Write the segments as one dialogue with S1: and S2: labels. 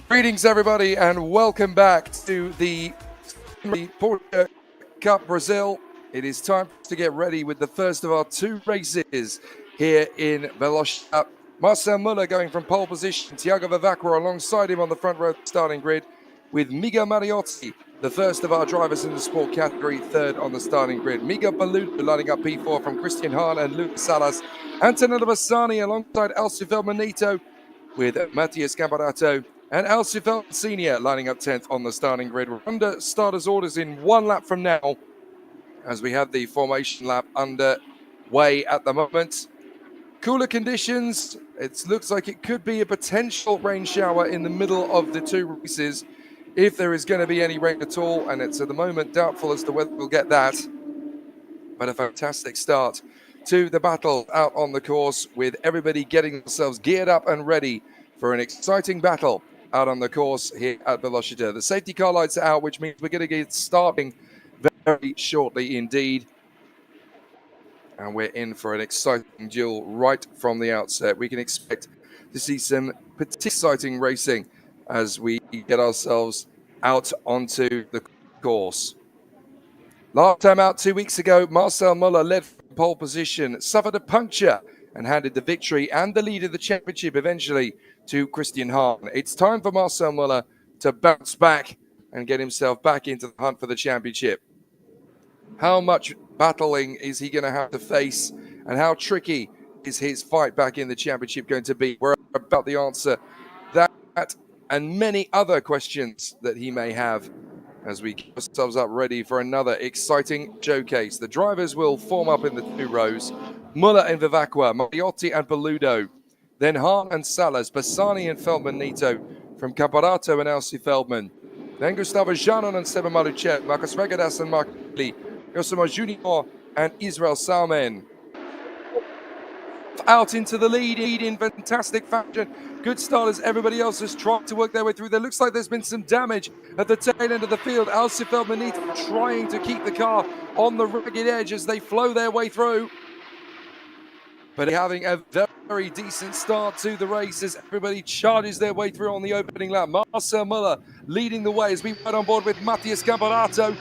S1: Greetings everybody and welcome back to the Porsche Cup Brasil. It is time to get ready with the first of our two races here in Velocitta. Marcel Muller going from pole position, Tiago Vivacqua alongside him on the front row starting grid with Miguel Mariotti, the first of our drivers in the sport category, third on the starting grid. Miguel Baluto lining up P4 from Christian Hahn and Lucas Salas. Antonello Bassani alongside Alcio Felmanito with Matthias Gambarato. And Alcio Fel Senior lining up 10th on the starting grid. We're under starters' orders in 1 lap from now as we have the formation lap underway at the moment. Cooler conditions. It looks like it could be a potential rain shower in the middle of the two races if there is going to be any rain at all. And it's at the moment doubtful as to whether we'll get that. But a fantastic start to the battle out on the course with everybody getting themselves geared up and ready for an exciting battle out on the course here at Velocitta. The safety car lights are out, which means we're going to get starting very shortly indeed. And we're in for an exciting duel right from the outset. We can expect to see some particularly exciting racing as we get ourselves out onto the course. Last time out 2 weeks ago, Marcel Muller led from pole position, suffered a puncture and handed the victory and the lead of the championship eventually to Christian Hahn. It's time for Marcel Muller to bounce back and get himself back into the hunt for the championship. How much battling is he going to have to face, and how tricky is his fight back in the championship going to be? We're about the answer that and many other questions that he may have as we get ourselves up ready for another exciting showcase. The drivers will form up in the two rows. Muller and Vivacqua, Mariotti and Baludo. Then Hahn and Salas, Bassani and Feldman-Nito from Camparato and Alci Feldman. Then Gustavo Janon and Seba Maluchet, Marcos Regadas and Mark Lee, Josimo Junior and Israel Salmen. Out into the lead in fantastic fashion. Good start as everybody else has tried to work their way through. There looks like there's been some damage at the tail end of the field. Alci Feldman-Nito trying to keep the car on the rugged edge as they flow their way through. But having a very decent start to the race as everybody charges their way through on the opening lap. Marcel Muller leading the way as we ride on board with Matthias Gambarato,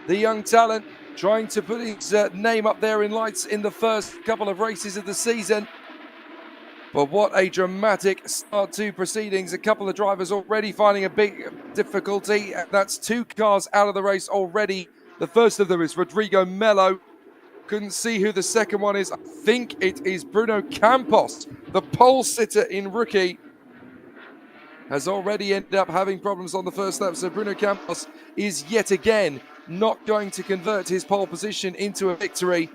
S1: the young talent, trying to put his name up there in lights in the first couple of races of the season. But what a dramatic start to proceedings. A couple of drivers already finding a big difficulty. That's 2 cars out of the race already. The first of them is Rodrigo Melo. Couldn't see who the second one is. I think it is Bruno Campos, the pole sitter in rookie. Has already ended up having problems on the first lap. So Bruno Campos is yet again not going to convert his pole position into a victory.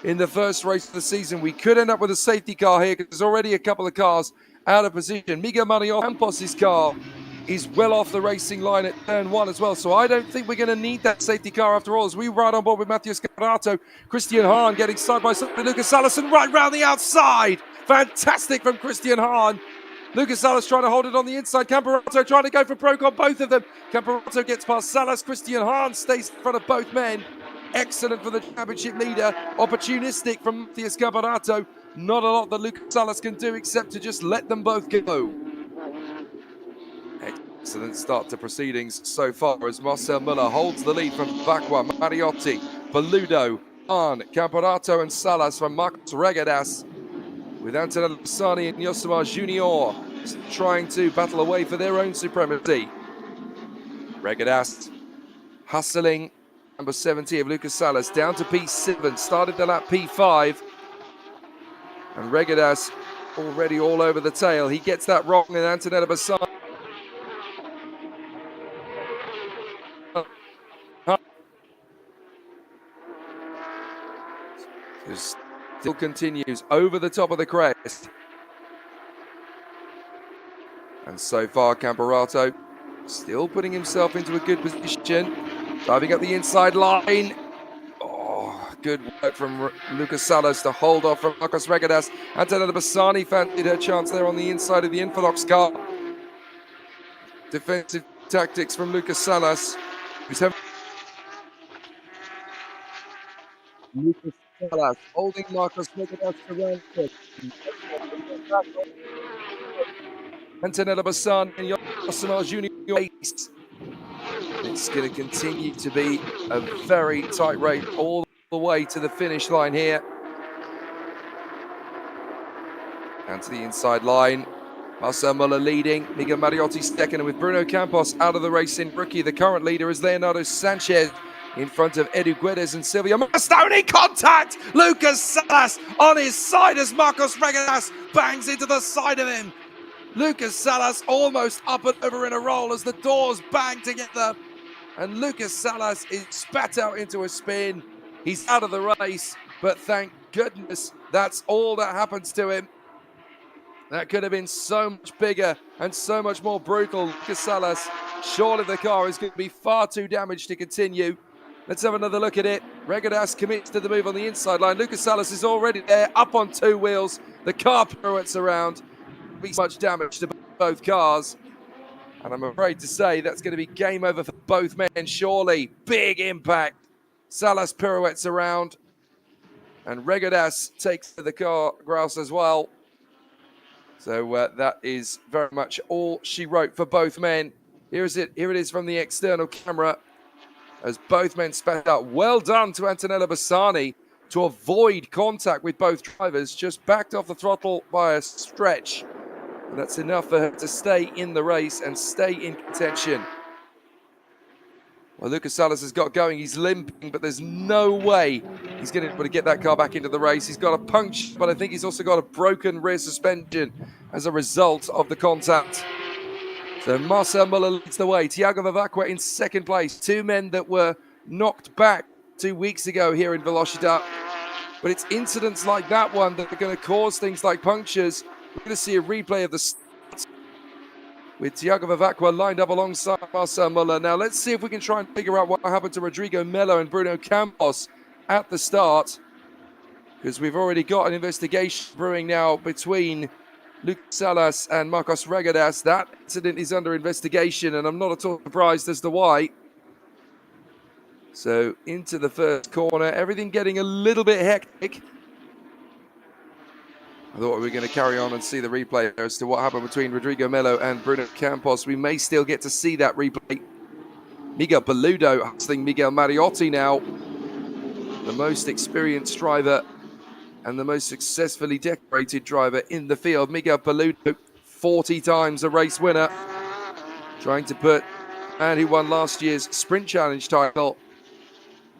S1: in the first race of the season. We could end up with a safety car here because there's already a couple of cars out of position. Miguel Campos' car is well off the racing line at turn 1 as well. So I don't think we're going to need that safety car after all, as we ride on board with Matthias Garato, Christian Hahn getting side by side with Lucas Salas, and right round the outside. Fantastic from Christian Hahn. Lucas Salas trying to hold it on the inside. Camperato trying to go for broke on both of them. Camperato gets past Salas. Christian Hahn stays in front of both men. Excellent for the championship leader. Opportunistic from Matthias Camperato. Not a lot that Lucas Salas can do except to just let them both go. Excellent start to proceedings so far as Marcel Muller holds the lead from Vacqua, Mariotti, Belludo, Hahn, Camperato and Salas from Marcos Regadas, with Antonello Bassani and Yosimar Junior trying to battle away for their own supremacy. Regadas hustling, number 70 of Lucas Salas, down to P7, started the lap P5. And Regadas already all over the tail. He gets that wrong, and Antonello Bassani still continues over the top of the crest. And so far, Camperato still putting himself into a good position. Diving up the inside line. Oh, good work from Lucas Salas to hold off from Marcos Regadas. Antonella Bassani fancied her chance there on the inside of the Infinox car. Defensive tactics from Lucas Salas, who's having Lucas Salas holding Marcos Regadas around. Antonella Bassani and Yosimar Junior. It's going to continue to be a very tight race all the way to the finish line here. And to the inside line, Marcel Muller leading, Miguel Mariotti second, and with Bruno Campos out of the race in rookie. The current leader is Leonardo Sanchez in front of Edu Guedes and Silvio Mastoni. Contact! Lucas Salas on his side as Marcos Regadas bangs into the side of him. Lucas Salas almost up and over in a roll as the doors bang together. And Lucas Salas is spat out into a spin. He's out of the race, but thank goodness that's all that happens to him. That could have been so much bigger and so much more brutal. Lucas Salas, surely the car is going to be far too damaged to continue. Let's have another look at it. Regadas commits to the move on the inside line. Lucas Salas is already there, up on two wheels. The car pirouettes around. Be much damage to both cars. And I'm afraid to say that's going to be game over for both men, surely. Big impact. Salas pirouettes around. And Regadas takes to the car grass as well. So that is very much all she wrote for both men. Here it is from the external camera as both men spat out. Well done to Antonella Bassani to avoid contact with both drivers. Just backed off the throttle by a stretch. And that's enough for her to stay in the race and stay in contention. Well, Lucas Salas has got going. He's limping, but there's no way he's going to be able to get that car back into the race. He's got a puncture, but I think he's also got a broken rear suspension as a result of the contact. So Marcel Muller leads the way. Tiago Vavacqua in second place. Two men that were knocked back 2 weeks ago here in Velocitta. But it's incidents like that one that are going to cause things like punctures. We're going to see a replay of the start with Tiago Vavacqua lined up alongside Marcel Muller. Now, let's see if we can try and figure out what happened to Rodrigo Melo and Bruno Campos at the start, because we've already got an investigation brewing now between Lucas Salas and Marcos Regadas. That incident is under investigation, and I'm not at all surprised as to why. So, into the first corner, everything getting a little bit hectic. I thought we were going to carry on and see the replay as to what happened between Rodrigo Melo and Bruno Campos. We may still get to see that replay. Miguel Belludo hustling Miguel Mariotti now. The most experienced driver and the most successfully decorated driver in the field. Miguel Belludo, 40 times a race winner. Trying to put the man who won last year's Sprint Challenge title,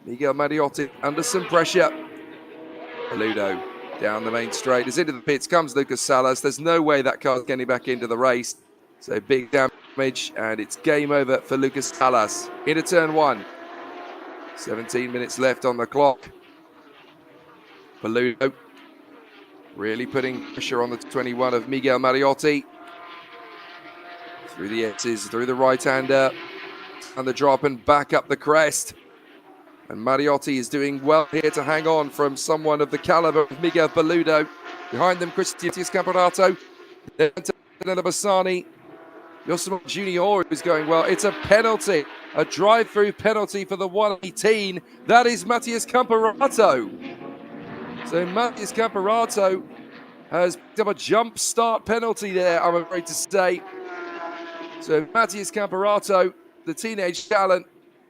S1: Miguel Mariotti, under some pressure. Belludo down the main straight. As into the pits comes Lucas Salas. There's no way that car's getting back into the race. So big damage, and it's game over for Lucas Salas. Into turn one. 17 minutes left on the clock. Paludo really putting pressure on the 21 of Miguel Mariotti. Through the X's, through the right-hander, and the drop and back up the crest. And Mariotti is doing well here to hang on from someone of the caliber of Miguel Paludo. Behind them, Cristian Scamparato. Then to Bassani. Yosemite Junior is going well. It's a penalty, a drive-through penalty for the 118. That is Matthias Camparato. So Matthias Camparato has picked up a jump start penalty there, I'm afraid to say. So Matthias Camparato, the teenage talent,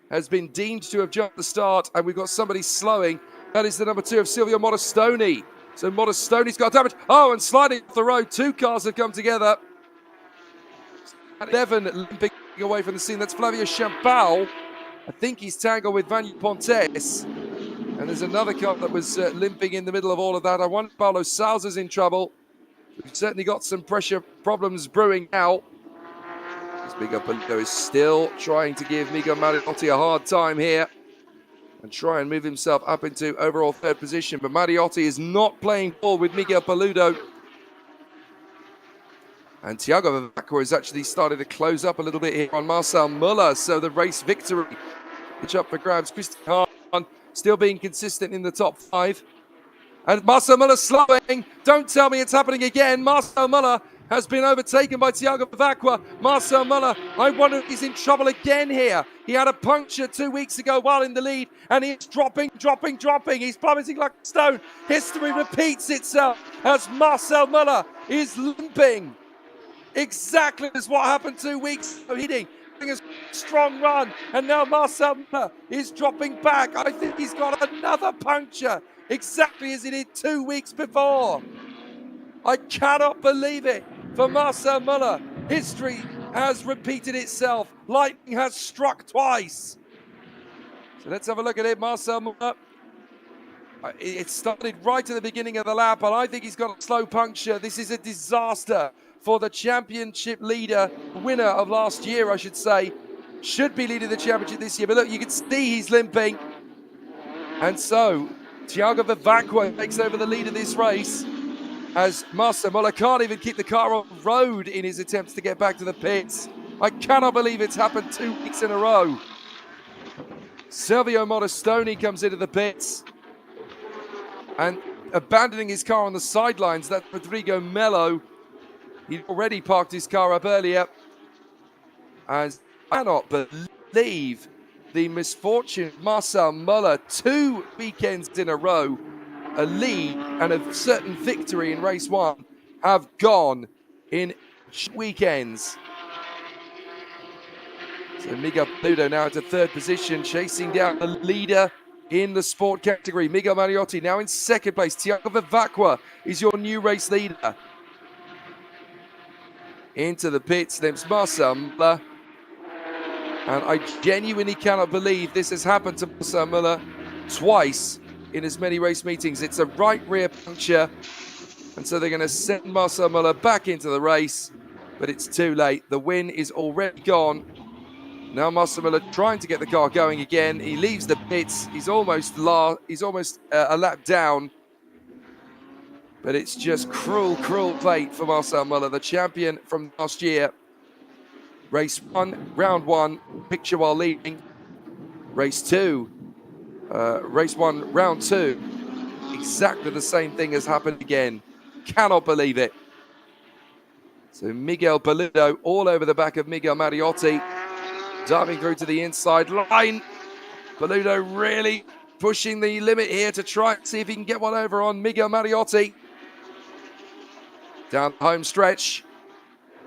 S1: has been deemed to have jumped the start, and we've got somebody slowing. That is the number 2 of Silvio Modestoni. So Modestoni's got damage. Oh, and sliding off the road, 2 cars have come together. 11 limping away from the scene. That's Flavio Champal. I think he's tangled with Vanya Pontes. And there's another car that was limping in the middle of all of that. I wonder if Paulo Salza's in trouble. We've certainly got some pressure problems brewing now. Miguel Paludo is still trying to give Miguel Mariotti a hard time here and try and move himself up into overall 3rd position. But Mariotti is not playing ball with Miguel Paludo. And Thiago Vivacqua has actually started to close up a little bit here on Marcel Muller. So the race victory, pitch up for grabs. Christian Hahn still being consistent in the top 5. And Marcel Muller slowing. Don't tell me it's happening again. Marcel Muller has been overtaken by Thiago Vivacqua. Marcel Muller, I wonder if he's in trouble again here. He had a puncture 2 weeks ago while in the lead, and he's dropping. He's plummeting like a stone. History repeats itself as Marcel Muller is limping. Exactly as what happened 2 weeks ago. Hitting a strong run, and now Marcel Muller is dropping back. I think he's got another puncture, exactly as he did 2 weeks before. I cannot believe it for Marcel Muller. History has repeated itself. Lightning has struck twice. So let's have a look at it. Marcel Muller. It started right at the beginning of the lap, and I think he's got a slow puncture. This is a disaster for the championship leader, winner of last year, I should say. Should be leading the championship this year. But look, you can see he's limping. And so, Thiago Vivacqua takes over the lead of this race, as Marcel Muller can't even keep the car on the road in his attempts to get back to the pits. I cannot believe it's happened 2 weeks in a row. Silvio Modestoni comes into the pits and abandoning his car on the sidelines. That's Rodrigo Melo. He'd already parked his car up earlier. As I cannot believe the misfortune of Marcel Muller. 2 weekends in a row, a lead and a certain victory in race 1 have gone in weekends. So Miguel Paludo now into 3rd position, chasing down the leader in the sport category. Miguel Mariotti now in 2nd place. Thiago Vivacqua is your new race leader. Into the pits, there's Marcel Muller. And I genuinely cannot believe this has happened to Marcel Muller twice in as many race meetings. It's a right rear puncture, and so they're going to send Marcel Muller back into the race, but it's too late. The win is already gone. Now Marcel Muller trying to get the car going again. He leaves the pits. He's almost a lap down, but it's just cruel fate for Marcel Muller, the champion from last year. Race 1, round 1, picture while leading. Race 2. Race 1, round 2, exactly the same thing has happened again. Cannot believe it. So Miguel Paludo all over the back of Miguel Mariotti, diving through to the inside line. Paludo really pushing the limit here to try and see if he can get one over on Miguel Mariotti. Down the home stretch,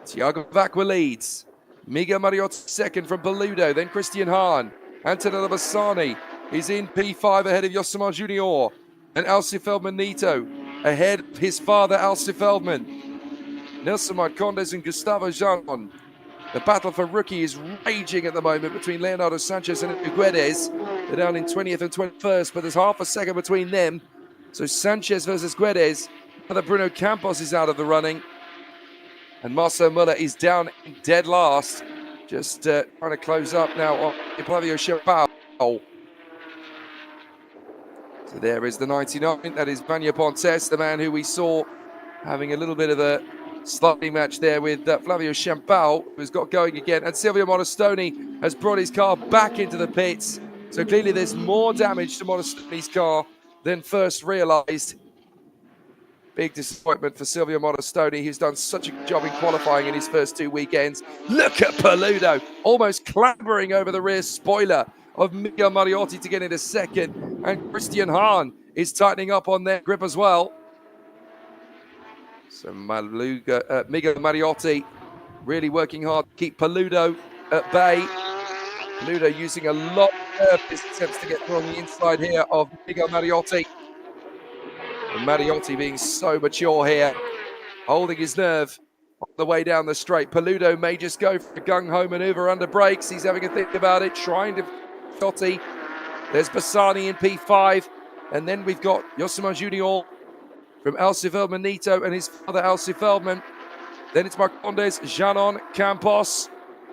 S1: Thiago Vivacqua leads. Miguel Mariotti 2nd from Paludo, then Christian Hahn. Antonello Bassani is in P5 ahead of Yosemite Junior. And Alci Feldman Nito ahead of his father, Alci Feldman. Nelson Marcondes and Gustavo Janon. The battle for rookie is raging at the moment between Leonardo Sanchez and Guedes. They're down in 20th and 21st, but there's half a second between them. So Sanchez versus Guedes. Now that Bruno Campos is out of the running. And Marcel Muller is down in dead last. Just trying to close up now on Flavio Champal. So there is the 99. That is Vanya Pontes, the man who we saw having a little bit of a slightly match there with Flavio Champal, who's got going again. And Silvio Modestoni has brought his car back into the pits. So clearly there's more damage to Modestoni's car than first realised. Big disappointment for Silvio Modestoni, who's done such a good job in qualifying in his first 2 weekends. Look at Paludo, almost clambering over the rear spoiler of Miguel Mariotti to get into second. And Christian Hahn is tightening up on their grip as well. So Miguel Mariotti really working hard to keep Paludo at bay. Paludo using a lot of attempts to get through on the inside here of Miguel Mariotti. And Mariotti being so mature here, holding his nerve on the way down the straight. Paludo may just go for a gung-ho maneuver under brakes. He's having a think about it, trying to Totti. There's Bassani in P5. And then we've got Yosimar Junior from Alci Feldman Nito and his father Alci Feldman. Then it's Marcondes, Janon, Campos,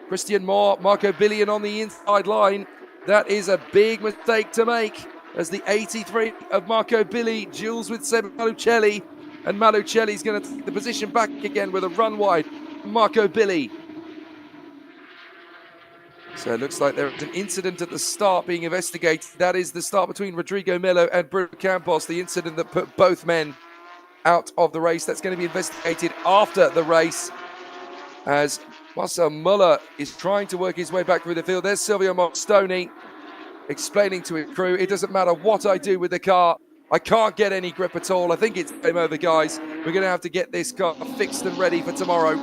S1: Christian Moore, Marco Billion on the inside line. That is a big mistake to make, as the 83 of Marco Billy duels with Seb Malucelli, and Malucelli's going to take the position back again with a run wide. Marco Billy. So it looks like there is an incident at the start being investigated. That is the start between Rodrigo Melo and Bruno Campos, the incident that put both men out of the race. That's going to be investigated after the race, as Marcel Muller is trying to work his way back through the field. There's Silvio Modestoni explaining to his crew, it doesn't matter what I do with the car, I can't get any grip at all. I think it's game over, guys. We're going to have to get this car fixed and ready for tomorrow.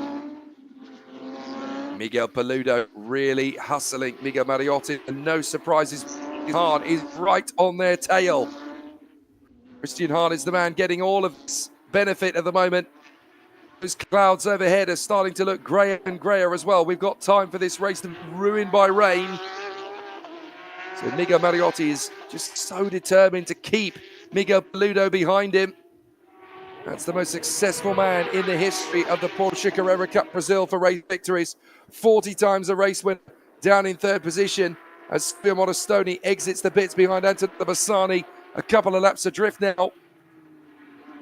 S1: Miguel Paludo really hustling Miguel Mariotti, and no surprises. Hahn is right on their tail. Christian Hahn is the man getting all of this benefit at the moment. Those clouds overhead are starting to look greyer and greyer as well. We've got time for this race to be ruined by rain. So Miguel Mariotti is just so determined to keep Miguel Paludo behind him. That's the most successful man in the history of the Porsche Carrera Cup Brasil for race victories. 40 times a race winner, down in third position as Silvio Modestoni exits the pits behind Antonio Bassani. A couple of laps adrift now.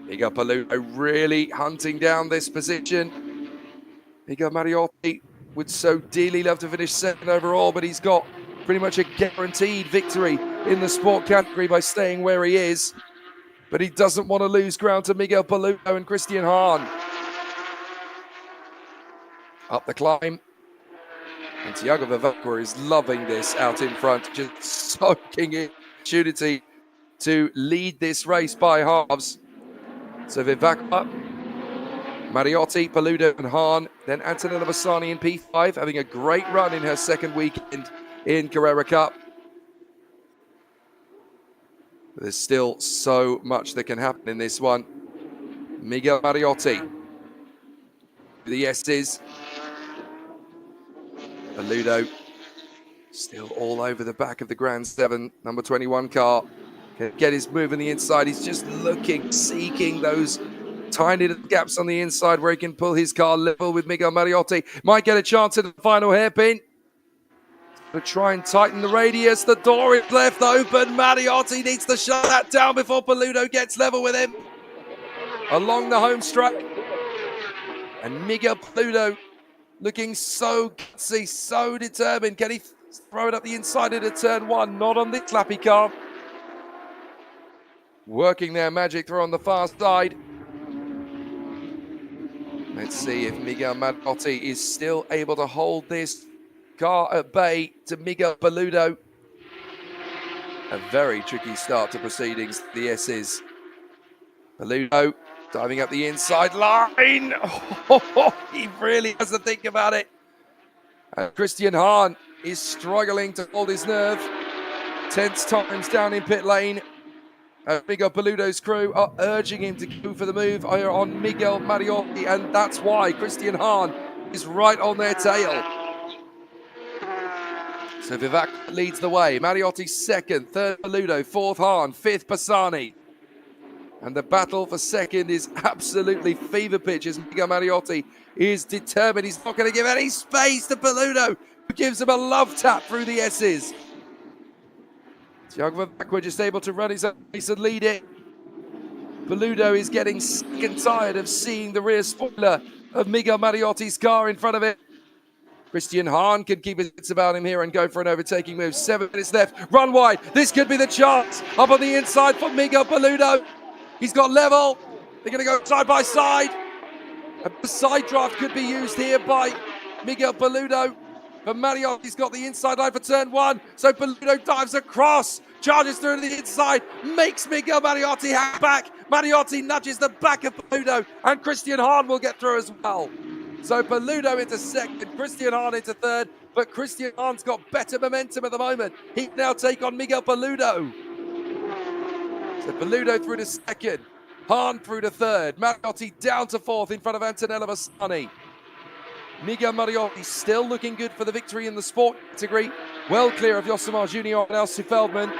S1: Miguel Paludo really hunting down this position. Miguel Mariotti would so dearly love to finish second overall, but he's got pretty much a guaranteed victory in the sport category by staying where he is. But he doesn't want to lose ground to Miguel Paludo and Christian Hahn. Up the climb. And Thiago Vivacqua is loving this out in front, just soaking in opportunity to lead this race by halves. So Vivacqua, Mariotti, Paludo and Hahn, then Antonella Bassani in P5, having a great run in her second weekend in Carrera Cup. There's still so much that can happen in this one. Miguel Mariotti, the S's. Paludo still all over the back of the Grand 7, number 21 car. Can get his move on the inside. He's just looking, seeking those tiny little gaps on the inside where he can pull his car level with Miguel Mariotti. Might get a chance at the final hairpin. To try and tighten the radius. The door is left open. Mariotti needs to shut that down before Paludo gets level with him. Along the home straight. And Miguel Paludo looking so gutsy, so determined. Can he throw it up the inside into turn one? Not on this slappy car. Working their magic through on the far side. Let's see if Miguel Mariotti is still able to hold this car at bay to Miguel Paludo. A very tricky start to proceedings, the S's. Paludo diving up the inside line. Oh, he really has to think about it. And Christian Hahn is struggling to hold his nerve. Tense times down in pit lane. Miguel Paludo's crew are urging him to go for the move on Miguel Mariotti, and that's why Christian Hahn is right on their tail. So Vivacqua leads the way. Mariotti second, third Paludo, fourth Hahn, fifth Bassani. And the battle for second is absolutely fever pitch as Miguel Mariotti is determined. He's not going to give any space to Paludo, who gives him a love tap through the S's. Thiago Vivacqua just able to run his own race and lead it. Peludo is getting sick and tired of seeing the rear spoiler of Miguel Mariotti's car in front of it. Christian Hahn can keep his wits about him here and go for an overtaking move. 7 minutes left. Run wide. This could be the chance. Up on the inside for Miguel Peludo. He's got level. They're going to go side by side. A side draft could be used here by Miguel Peludo. But Mariotti's got the inside line for turn 1. So Peludo dives across. Charges through to the inside. Makes Miguel Mariotti hang back. Mariotti nudges the back of Peludo. And Christian Hahn will get through as well. So Peludo into second, Christian Hahn into third, but Christian Hahn's got better momentum at the moment. He can now take on Miguel Peludo. So Peludo through to second, Hahn through to third, Mariotti down to fourth in front of Antonello Bassani. Miguel Mariotti still looking good for the victory in the sport category, well clear of Josimar Junior and Elsie Feldman.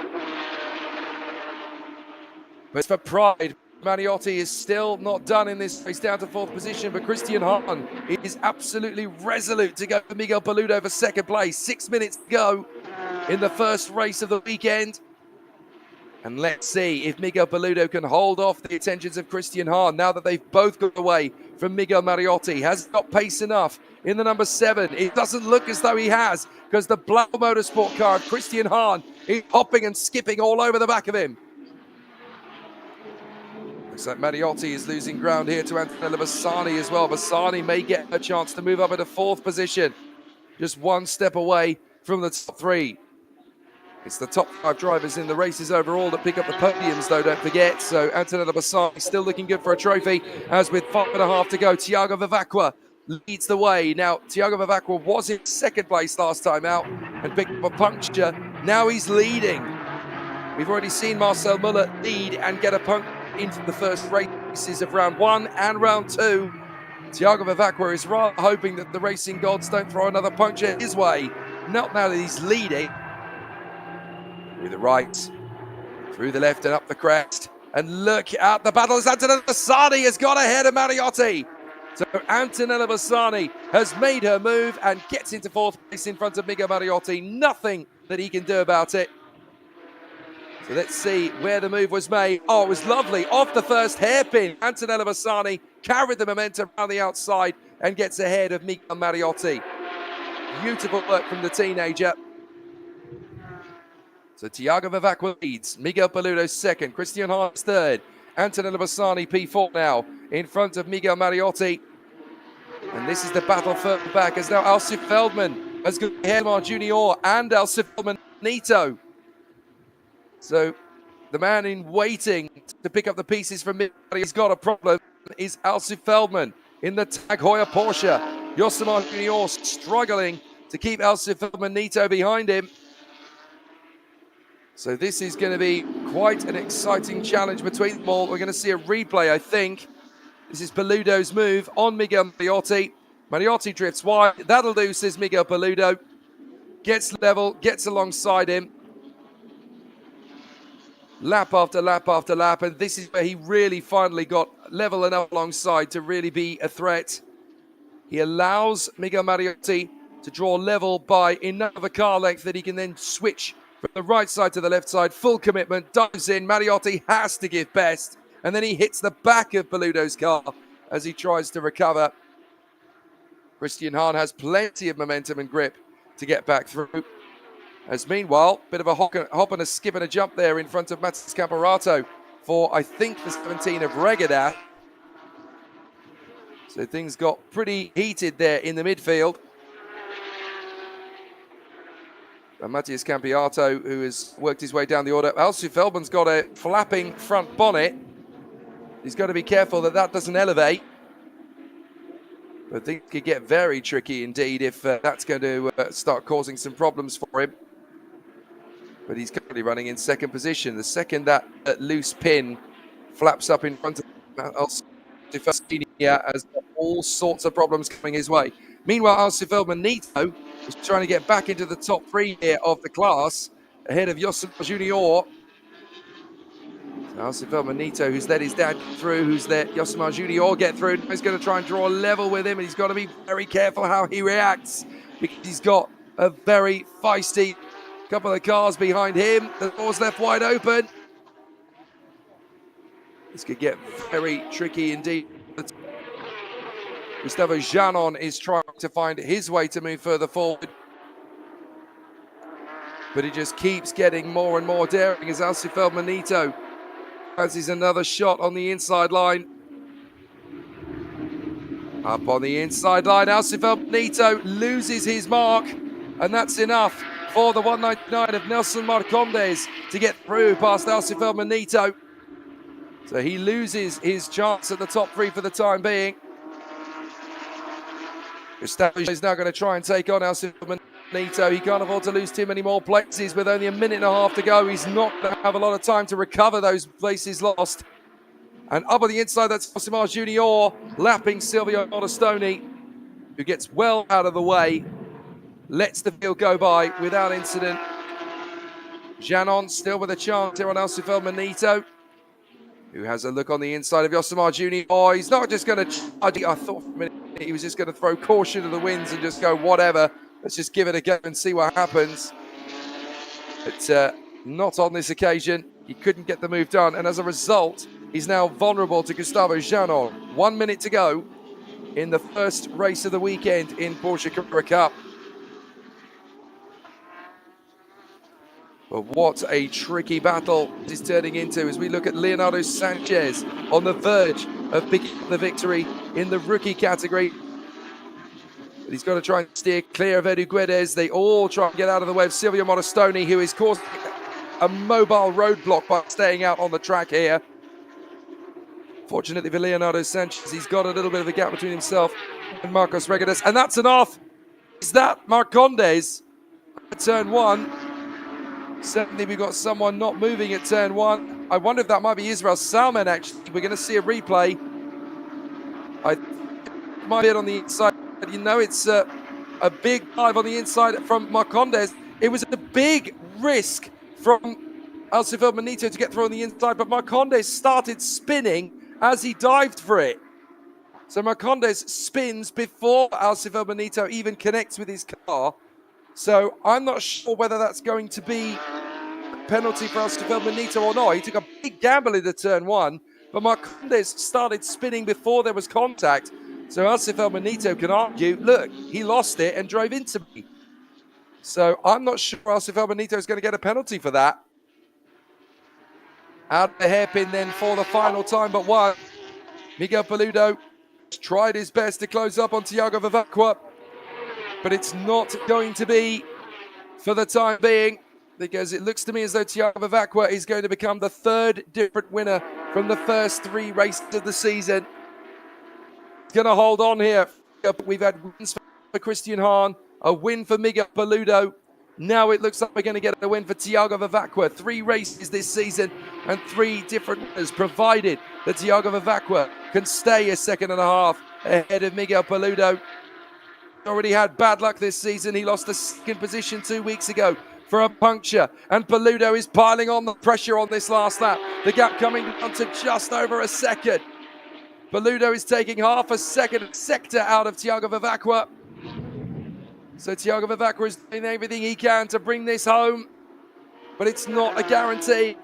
S1: But for pride, Mariotti is still not done in this race, down to fourth position, but Christian Hahn is absolutely resolute to go for Miguel Peludo for second place. 6 minutes to go in the first race of the weekend. And let's see if Miguel Peludo can hold off the attentions of Christian Hahn now that they've both got away from Miguel Mariotti. Has he got pace enough in the number 7? It doesn't look as though he has, because the black motorsport car of Christian Hahn is hopping and skipping all over the back of him. Looks like Mariotti is losing ground here to Antonello Bassani as well. Bassani may get a chance to move up into fourth position. Just one step away from the top 3. It's the top 5 drivers in the races overall that pick up the podiums, though, don't forget. So Antonello Bassani still looking good for a trophy, as with 5.5 to go. Thiago Vivacqua leads the way. Now, Thiago Vivacqua was in second place last time out and picked up a puncture. Now he's leading. We've already seen Marcel Muller lead and get a puncture into the first races of round 1 and round 2. Thiago Vivacqua is rather hoping that the racing gods don't throw another puncture his way. Not now that he's leading. Through the right, through the left and up the crest. And look at the battle as Antonello Bassani has got ahead of Mariotti. So Antonello Bassani has made her move and gets into fourth place in front of Miguel Mariotti. Nothing that he can do about it. So let's see where the move was made. Oh, it was lovely. Off the first hairpin, Antonello Bassani carried the momentum around the outside and gets ahead of Miguel Mariotti. Beautiful work from the teenager. So Thiago Vivacqua leads, Miguel Peludo second, Christian Hahn third, Antonello Bassani P4 now in front of Miguel Mariotti. And this is the battle further back, as now Elsie Feldman has got Josimar Junior and Elsie Feldman Nito. So the man in waiting to pick up the pieces from Miguel, he's got a problem, is Elsie Feldman in the Tag Heuer Porsche. Josimar Junior struggling to keep Elsie Feldman Nito behind him. So this is going to be quite an exciting challenge between them all. We're going to see a replay, I think. This is Peludo's move on Miguel Mariotti. Mariotti drifts wide. That'll do, says Miguel Peludo. Gets level, gets alongside him. Lap after lap after lap. And this is where he really finally got level enough alongside to really be a threat. He allows Miguel Mariotti to draw level by enough of a car length that he can then switch from the right side to the left side. Full commitment, dives in. Mariotti has to give best. And then he hits the back of Peludo's car as he tries to recover. Christian Hahn has plenty of momentum and grip to get back through. As meanwhile, bit of a hop and a skip and a jump there in front of Matis Camparato for, I think, the 17 of Regadat. So things got pretty heated there in the midfield. And Matthias Campiato, who has worked his way down the order. Elsie Feldman's got a flapping front bonnet. He's got to be careful that that doesn't elevate. But things could get very tricky indeed if that's going to start causing some problems for him. But he's currently running in second position. The second that loose pin flaps up in front of Elsie Feldman, has got all sorts of problems coming his way. Meanwhile, Elsie Feldman Nito is trying to get back into the top 3 here of the class, ahead of Josimar Junior. So Elsie Feldman Nito, who's let his dad through, who's let Josimar Junior get through. He's going to try and draw a level with him, and he's got to be very careful how he reacts, because he's got a very feisty Couple of cars behind him. The door's left wide open. This could get very tricky indeed. Gustavo Janon is trying to find his way to move further forward. But he just keeps getting more and more daring as Alcifel Manito fancies another shot on the inside line. Up on the inside line, Alcifel Manito loses his mark, and that's enough for the 199 of Nelson Marcondes to get through past Alcifel Manito. So he loses his chance at the top three for the time being. Gustavo is now going to try and take on Alcifel Manito. He can't afford to lose too many more places with only a minute and a half to go. He's not going to have a lot of time to recover those places lost. And up on the inside, that's Josimar Junior lapping Silvio Modestoni, who gets well out of the way, lets the field go by without incident. Janon still with a chance here on Alcifel Manito, who has a look on the inside of Josimar Junior. Oh, he's not just going to charge. I thought for a minute he was just going to throw caution to the winds and just go, whatever, let's just give it a go and see what happens. But not on this occasion. He couldn't get the move done, and as a result, he's now vulnerable to Gustavo Janon. 1 minute to go in the first race of the weekend in Porsche Carrera Cup. But what a tricky battle this is turning into as we look at Leonardo Sanchez on the verge of picking up the victory in the rookie category. But he's got to try and steer clear of Edu Guedes. They all try and get out of the way of Silvio Modestoni, who is causing a mobile roadblock by staying out on the track here. Fortunately for Leonardo Sanchez, he's got a little bit of a gap between himself and Marcos Regadas, and that's enough. Is that Marcondes at turn one? Certainly we've got someone not moving at turn one. I wonder if that might be Israel Salman, actually. We're going to see a replay. I might be on the inside. You know, it's a big dive on the inside from Marcondes. It was a big risk from Alcifel Manito to get through on the inside, but Marcondes started spinning as he dived for it. So Marcondes spins before Alcifel Manito even connects with his car. So I'm not sure whether that's going to be a penalty for Alcifel Manito or not. He took a big gamble into turn one, but Marcondes started spinning before there was contact. So Alcifel Manito can argue, look, he lost it and drove into me. So I'm not sure Alcifel Manito is going to get a penalty for that. Out of the hairpin then for the final time but one. Miguel Paludo tried his best to close up on Tiago Vivacqua, but it's not going to be for the time being, because it looks to me as though Tiago Vivacqua is going to become the third different winner from the first three races of the season. He's going to hold on here. We've had wins for Christian Hahn, a win for Miguel Paludo. Now it looks like we're going to get a win for Tiago Vivacqua. 3 races this season and 3 different winners, provided that Tiago Vivacqua can stay a second and a half ahead of Miguel Paludo. Already had bad luck this season. He lost the second position 2 weeks ago for a puncture, and Paludo is piling on the pressure on this last lap. The gap coming down to just over a second. Paludo is taking half a sector out of Tiago Vivacqua. So Tiago Vivacqua is doing everything he can to bring this home, but it's not a guarantee.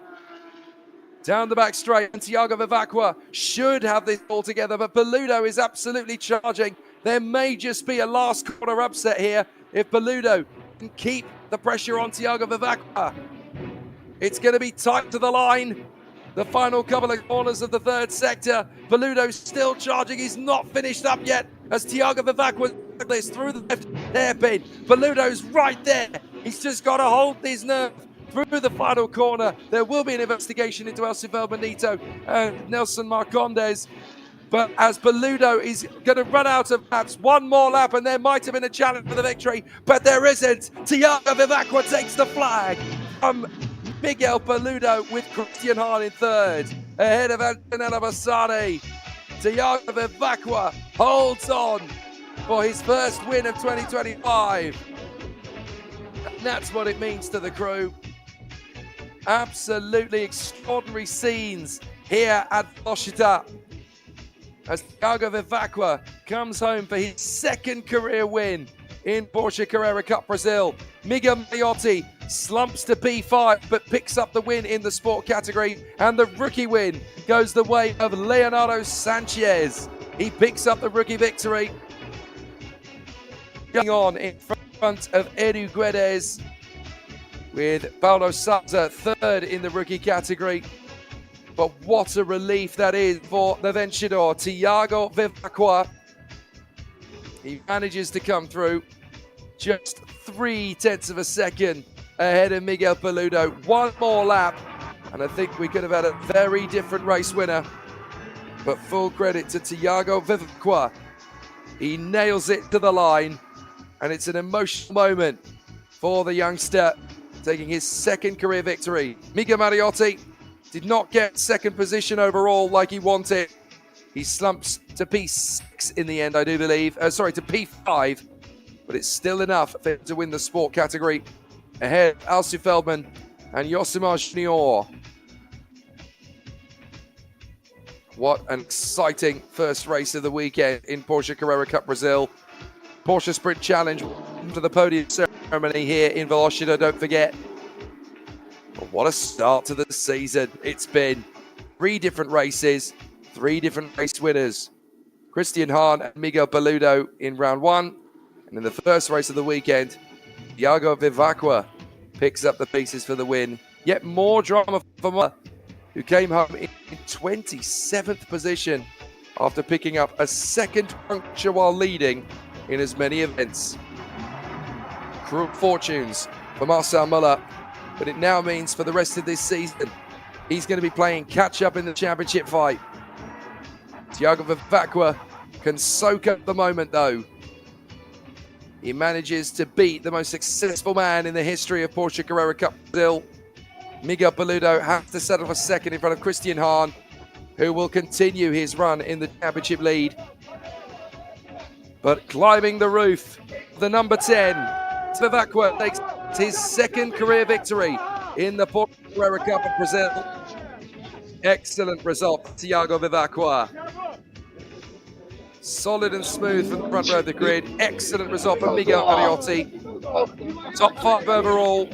S1: Down the back straight, and Tiago Vivacqua should have this all together, but Paludo is absolutely charging. There may just be a last corner upset here if Paludo can keep the pressure on Tiago Vivacqua. It's going to be tight to the line. The final couple of corners of the third sector. Paludo's still charging. He's not finished up yet as Tiago Vivacqua this through the left hairpin. Paludo's right there. He's just got to hold his nerve through the final corner. There will be an investigation into Alcifel Manito and Nelson Marcondes. But as Paludo is going to run out of laps, one more lap, and there might have been a challenge for the victory, but there isn't. Tiago Vivacqua takes the flag from Miguel Paludo with Christian Hahn in third, ahead of Antonella Bassani. Tiago Vivacqua holds on for his first win of 2025. And that's what it means to the crew. Absolutely extraordinary scenes here at Velocitta as Tiago Vivacqua comes home for his second career win in Porsche Carrera Cup Brasil. Miguel Mariotti slumps to P5, but picks up the win in the sport category. And the rookie win goes the way of Leonardo Sanchez. He picks up the rookie victory. Going on in front of Edu Guedes, with Paulo Sousa third in the rookie category. But what a relief that is for the vencedor, Tiago Vivacqua. He manages to come through just 0.3 of a second ahead of Miguel Paludo. One more lap, and I think we could have had a very different race winner. But full credit to Tiago Vivacqua. He nails it to the line, and it's an emotional moment for the youngster, taking his second career victory. Miguel Mariotti did not get second position overall like he wanted. He slumps to P6 in the end, I do believe. To P5, but it's still enough for him to win the sport category ahead of Alcy Feldman and Yosimar Junior. What an exciting first race of the weekend in Porsche Carrera Cup Brasil. Porsche Sprint Challenge to the podium ceremony here in Velocitta, don't forget. But what a start to the season it's been. 3 different races, 3 different race winners. Christian Hahn and Miguel Paludo in round 1. And in the first race of the weekend, Tiago Vivacqua picks up the pieces for the win. Yet more drama for Mola, who came home in 27th position after picking up a second puncture while leading in as many events. Cruel fortunes for Marcel Muller, but it now means for the rest of this season, he's going to be playing catch-up in the championship fight. Tiago Vivacqua can soak up the moment, though. He manages to beat the most successful man in the history of Porsche Carrera Cup Brasil. Miguel Paludo has to settle for second in front of Christian Hahn, who will continue his run in the championship lead. But climbing the roof, the number 10, Vivacqua takes his second career victory in the Porsche Carrera Cup of Brazil. Excellent result for Tiago Vivacqua. Solid and smooth from the front row of the grid. Excellent result for Miguel Mariotti. Top 5 overall.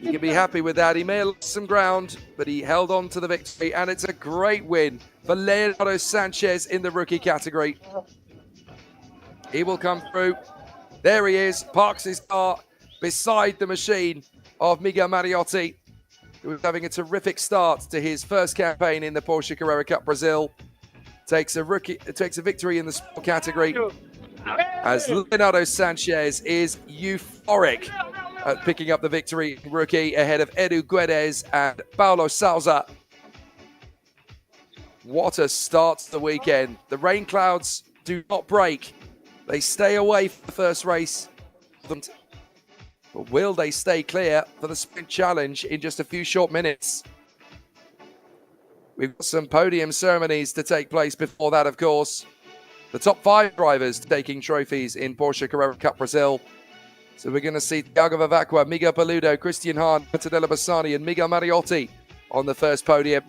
S1: You can be happy with that. He may have lost some ground, but he held on to the victory, and it's a great win for Leonardo Sanchez in the rookie category. He will come through. There he is, parks his car beside the machine of Miguel Mariotti, who is having a terrific start to his first campaign in the Porsche Carrera Cup Brasil. Takes a victory in the sport category, as Leonardo Sanchez is euphoric at picking up the victory in rookie ahead of Edu Guedes and Paulo Sousa. What a start to the weekend. The rain clouds do not break. They stay away for the first race. But will they stay clear for the sprint challenge in just a few short minutes? We've got some podium ceremonies to take place before that, of course. The top 5 drivers taking trophies in Porsche Carrera Cup Brasil. So we're going to see Tiago Vivacqua, Miguel Paludo, Christian Hahn, Antonella Bassani and Miguel Mariotti on the first podium.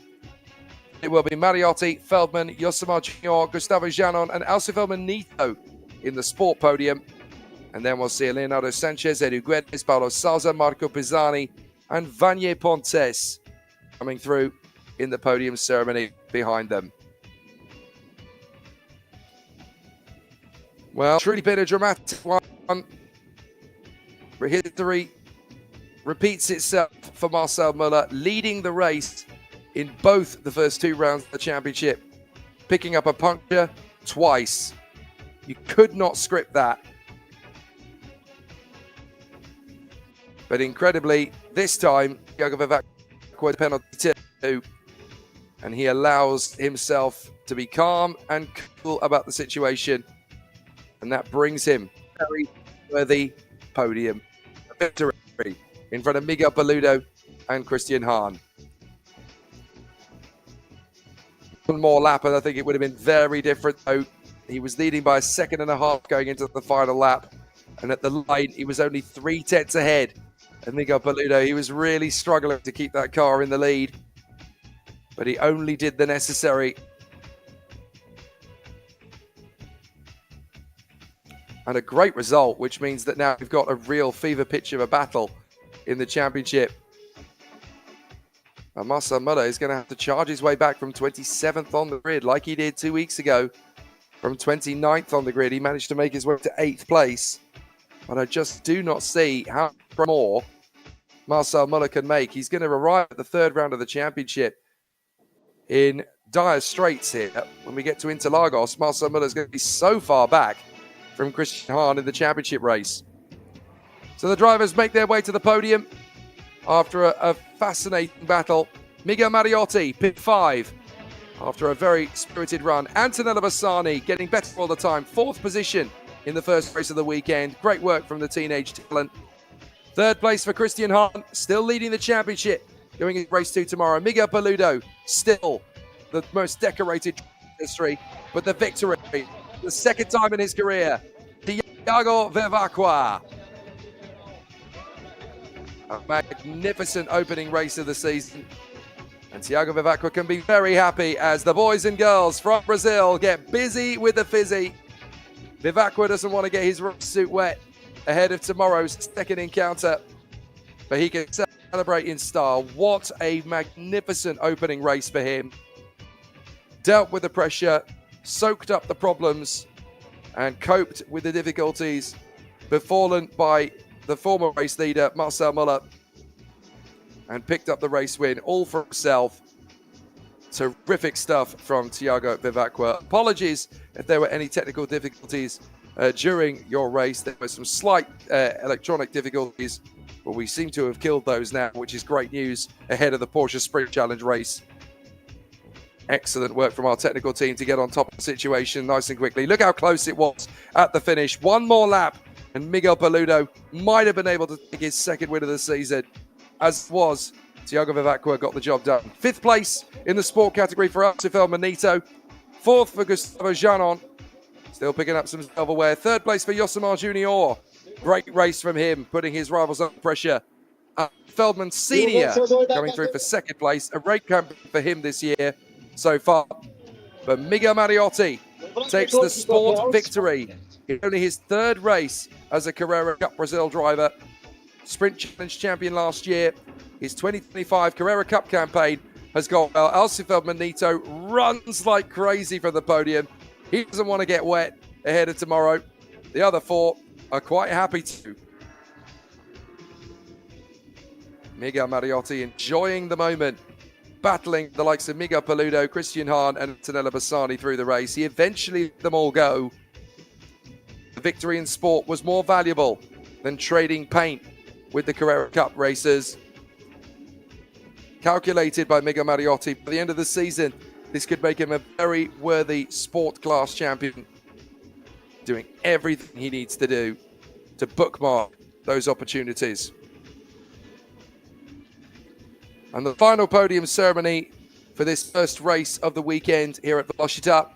S1: It will be Mariotti, Feldman, Yosimar Junior, Gustavo Janon and Alcy Feldman Nito in the sport podium. And then we'll see Leonardo Sanchez, Edu Guedes, Paulo Sousa, Marco Pisani and Vanier Pontes coming through in the podium ceremony behind them. Well, truly been a dramatic one. History repeats itself for Marcel Muller, leading the race in both the first 2 rounds of the championship, picking up a puncture twice. You could not script that. But incredibly, this time, Tiago Vivacqua penalty 2, and he allows himself to be calm and cool about the situation, and that brings him a very worthy podium victory in front of Miguel Paludo and Christian Hahn. One more lap, and I think it would have been very different, though. He was leading by 1.5 seconds going into the final lap, and at the line, he was only 0.3 ahead. And Miguel Paludo, he was really struggling to keep that car in the lead, but he only did the necessary. and a great result, which means that now we've got a real fever pitch of a battle in the championship. And Marcel Muller is going to have to charge his way back from 27th on the grid like he did 2 weeks ago. From 29th on the grid, he managed to make his way to 8th place. And I just do not see how much more Marcel Muller can make. He's going to arrive at the third round of the championship in dire straits here. When we get to Interlagos, Marcel Muller is going to be so far back from Christian Hahn in the championship race. So the drivers make their way to the podium after a fascinating battle. Miguel Mariotti, pit 5, after a very spirited run. Antonella Bassani getting better all the time. 4th position in the first race of the weekend. Great work from the teenage talent. 3rd place for Christian Hahn, still leading the championship. Going in race 2 tomorrow. Miguel Paludo, still the most decorated history, but the victory, the 2nd time in his career. Thiago Vivacqua. A magnificent opening race of the season. And Thiago Vivacqua can be very happy as the boys and girls from Brazil get busy with the fizzy. Vivacqua doesn't want to get his race suit wet ahead of tomorrow's 2nd encounter, but he can celebrate in style. What a magnificent opening race for him. Dealt with the pressure, soaked up the problems, and coped with the difficulties befallen by the former race leader, Marcel Muller, and picked up the race win all for himself. Terrific stuff from Thiago Vivacqua. Apologies if there were any technical difficulties during your race. There were some slight electronic difficulties, but we seem to have killed those now, which is great news ahead of the Porsche Sprint Challenge race. Excellent work from our technical team to get on top of the situation nice and quickly. Look how close it was at the finish. One more lap, and Miguel Paludo might have been able to take his 2nd win of the season. As was, Thiago Vivacqua got the job done. 5th place in the sport category for Alcifel Manito. 4th for Gustavo Janon, still picking up some silverware. 3rd place for Yosemar Junior. Great race from him, putting his rivals under pressure. Feldman Senior coming through for 2nd place. A great campaign for him this year so far. But Miguel Mariotti takes the sport victory in only his 3rd race as a Carrera Cup Brasil driver. Sprint Challenge champion last year. His 2025 Carrera Cup campaign has gone well. Alcifel Manito runs like crazy from the podium. He doesn't want to get wet ahead of tomorrow. The other 4 are quite happy to. Miguel Mariotti enjoying the moment, battling the likes of Miguel Paludo, Christian Hahn, and Antonella Bassani through the race. He eventually let them all go. The victory in sport was more valuable than trading paint with the Carrera Cup racers. Calculated by Miguel Mariotti, by the end of the season, this could make him a very worthy sport class champion, doing everything he needs to do to bookmark those opportunities. And the final podium ceremony for this first race of the weekend here at Velocitta.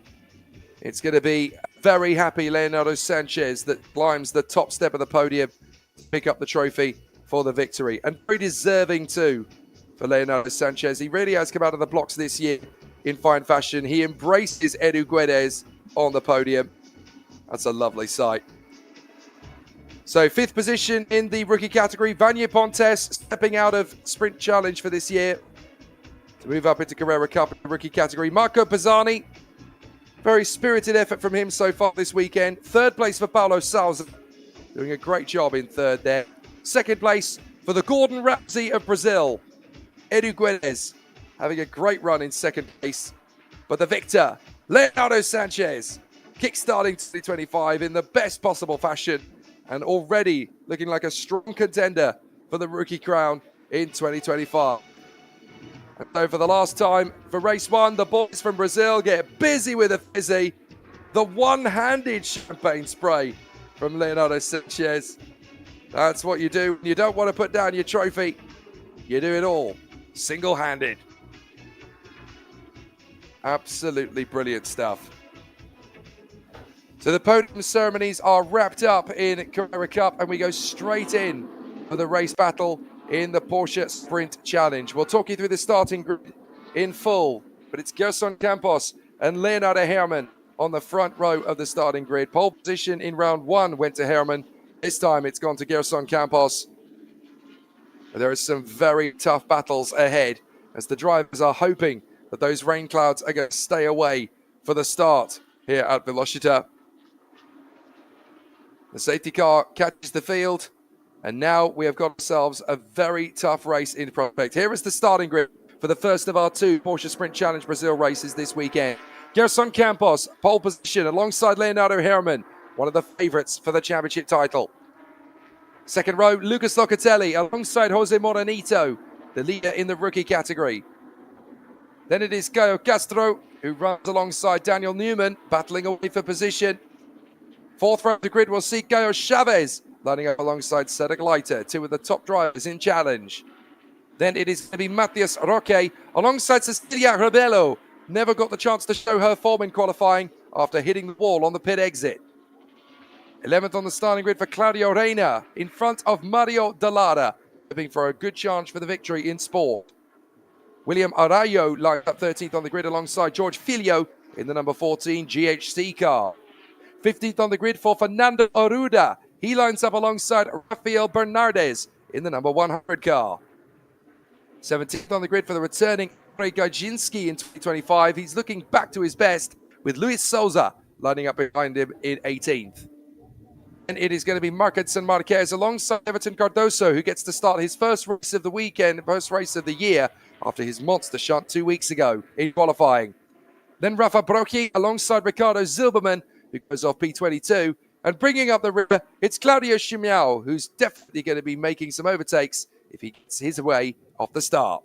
S1: It's going to be very happy Leonardo Sanchez that climbs the top step of the podium to pick up the trophy for the victory. And very deserving too for Leonardo Sanchez. He really has come out of the blocks this year in fine fashion. He embraces Edu Guedes on the podium. That's a lovely sight. So 5th position in the rookie category, Vanya Pontes stepping out of Sprint Challenge for this year to move up into Carrera Cup in the rookie category. Marco Pisani, very spirited effort from him so far this weekend. 3rd place for Paulo Souza, doing a great job in 3rd there. 2nd place for the Gordon Ramsay of Brazil, Edu Guedes, having a great run in 2nd place. But the victor, Leonardo Sanchez, kickstarting 2025 in the best possible fashion, and already looking like a strong contender for the rookie crown in 2025. And so for the last time for race 1, the boys from Brazil get busy with a fizzy. The one-handed champagne spray from Leonardo Sanchez. That's what you do when you don't want to put down your trophy. You do it all single-handed. Absolutely brilliant stuff. So the podium ceremonies are wrapped up in Carrera Cup, and we go straight in for the race battle in the Porsche Sprint Challenge. We'll talk you through the starting group in full, but it's Gerson Campos and Leonardo Herrmann on the front row of the starting grid. Pole position in round 1 went to Herman. This time it's gone to Geração Campos. There are some very tough battles ahead as the drivers are hoping that those rain clouds are going to stay away for the start here at Velocitta. The safety car catches the field, and now we have got ourselves a very tough race in prospect. Here is the starting grid for the first of our 2 Porsche Sprint Challenge Brazil races this weekend. Geração Campos, pole position alongside Leonardo Herman, one of the favourites for the championship title. Second row, Lucas Locatelli alongside Jose Moranito, the leader in the rookie category. Then it is Caio Castro, who runs alongside Daniel Newman, battling away for position. Fourth row of the grid will see Caio Chavez, lining up alongside Cedric Leiter, 2 of the top drivers in challenge. Then it is going to be Matias Roque alongside Cecilia Rebelo. Never got the chance to show her form in qualifying after hitting the wall on the pit exit. 11th on the starting grid for Claudio Reina, in front of Mario Dallara, hoping for a good chance for the victory in sport. William Arayo lines up 13th on the grid alongside George Filho in the number 14 GHC car. 15th on the grid for Fernando Aruda. He lines up alongside Rafael Bernardes in the number 100 car. 17th on the grid for the returning Andrei Gajinski in 2025. He's looking back to his best with Luis Souza lining up behind him in 18th. And it is going to be Marquez and Marquez alongside Everton Cardoso, who gets to start his first race of the weekend, first race of the year, after his monster shunt 2 weeks ago in qualifying. Then Rafa Brocchi alongside Ricardo Zilberman, who goes off P22. And bringing up the river, it's Claudio Chimiao, who's definitely going to be making some overtakes if he gets his way off the start.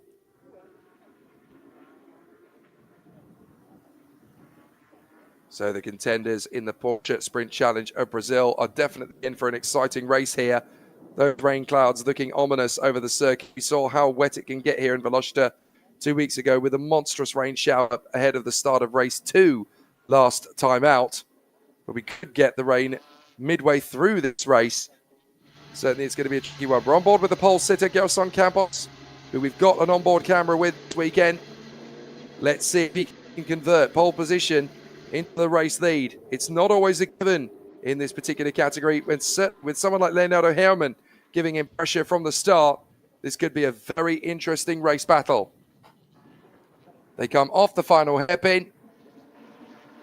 S1: So the contenders in the Porsche Sprint Challenge of Brazil are definitely in for an exciting race here. Those rain clouds looking ominous over the circuit. We saw how wet it can get here in Velocitta 2 weeks ago with a monstrous rain shower ahead of the start of race 2 last time out. But we could get the rain midway through this race. Certainly it's going to be a tricky one. We're on board with the pole sitter, Geração Campos, who we've got an onboard camera with this weekend. Let's see if he can convert pole position into the race lead. It's not always a given in this particular category. With someone like Leonardo Herman giving him pressure from the start, this could be a very interesting race battle. They come off the final hairpin,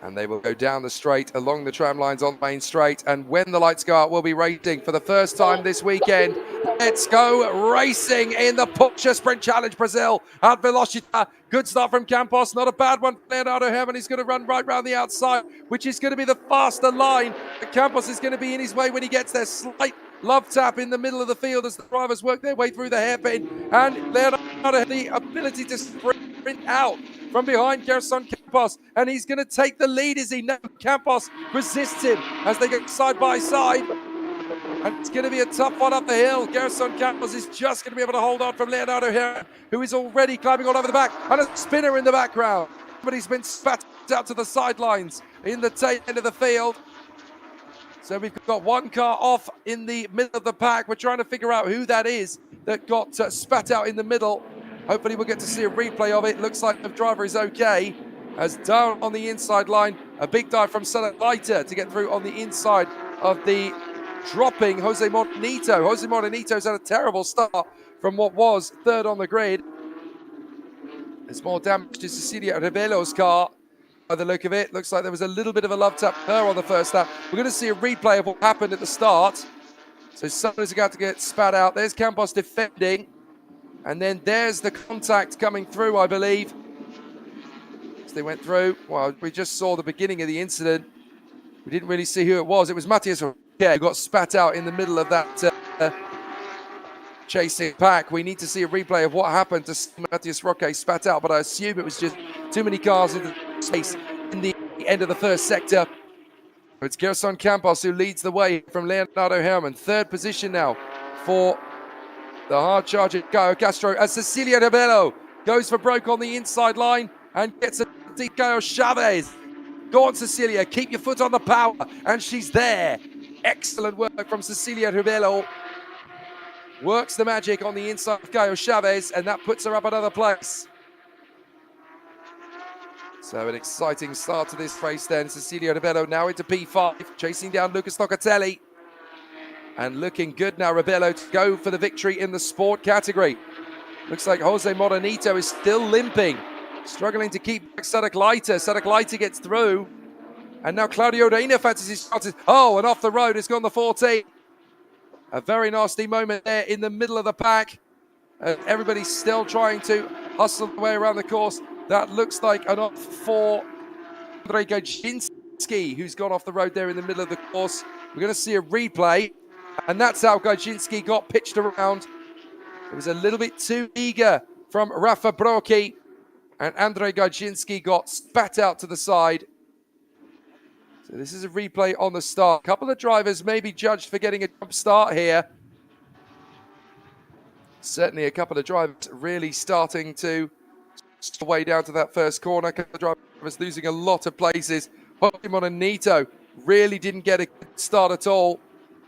S1: and they will go down the straight along the tram lines on the main straight. And when the lights go out, we'll be racing for the first time this weekend. Let's go racing in the Porsche Sprint Challenge Brazil at Velocitta. Good start from Campos, not a bad one. Leonardo Herman is going to run right round the outside, which is going to be the faster line. But Campos is going to be in his way when he gets there. Slight love tap in the middle of the field as the drivers work their way through the hairpin. And Leonardo has the ability to sprint out from behind Geração Campos, and he's going to take the lead as he knows Campos resists him as they go side by side. And it's going to be a tough one up the hill. Geração Campos is just going to be able to hold on from Leonardo Herman, who is already climbing all over the back, and a spinner in the background. But he's been spat out to the sidelines in the tail end of the field. So we've got one car off in the middle of the pack. We're trying to figure out who that is that got spat out in the middle. Hopefully we'll get to see a replay of it. Looks like the driver is okay. As down on the inside line, a big dive from Cedric Leiter to get through on the inside of the dropping Jose Moranito. Jose Moranito's had a terrible start from what was third on the grid. There's more damage to Cecilia Rebelo's car. By the look of it, looks like there was a little bit of a love tap there on the first lap. We're going to see a replay of what happened at the start. So someone's got to get spat out. There's Campos defending. And then there's the contact coming through, I believe. As they went through, well, we just saw the beginning of the incident. We didn't really see who it was. It was Matias Roque who got spat out in the middle of that chasing pack. We need to see a replay of what happened to Matias Roque spat out, but I assume it was just too many cars in the space in the end of the first sector. It's Geração Campos who leads the way from Leonardo Herman. Third position now for the hard charger Caio Castro as Cecilia Rebelo goes for broke on the inside line and gets a deep Caio Chavez. Go on, Cecilia, keep your foot on the power, and she's there. Excellent work from Cecilia Rebelo. Works the magic on the inside of Caio Chavez, and that puts her up another place. So an exciting start to this race then. Cecilia Rebello now into P5, chasing down Lucas Locatelli. And looking good now, Rebello, to go for the victory in the sport category. Looks like Jose Morenito is still limping, struggling to keep back Sadek Leiter. Sadek Leiter gets through. And now Claudio Reina fancies his chances. Oh, and off the road, it's gone the 14. A very nasty moment there in the middle of the pack. Everybody's still trying to hustle their way around the course. That looks like an off for Andrzej Gajinski, who's gone off the road there in the middle of the course. We're going to see a replay, and that's how Gajinski got pitched around. It was a little bit too eager from Rafa Brocchi, and Andrzej Gajinski got spat out to the side. So this is a replay on the start. A couple of drivers may be judged for getting a jump start here. Certainly a couple of drivers really starting to way down to that first corner. A couple of drivers losing a lot of places. Pokemon and Nito really didn't get a good start at all.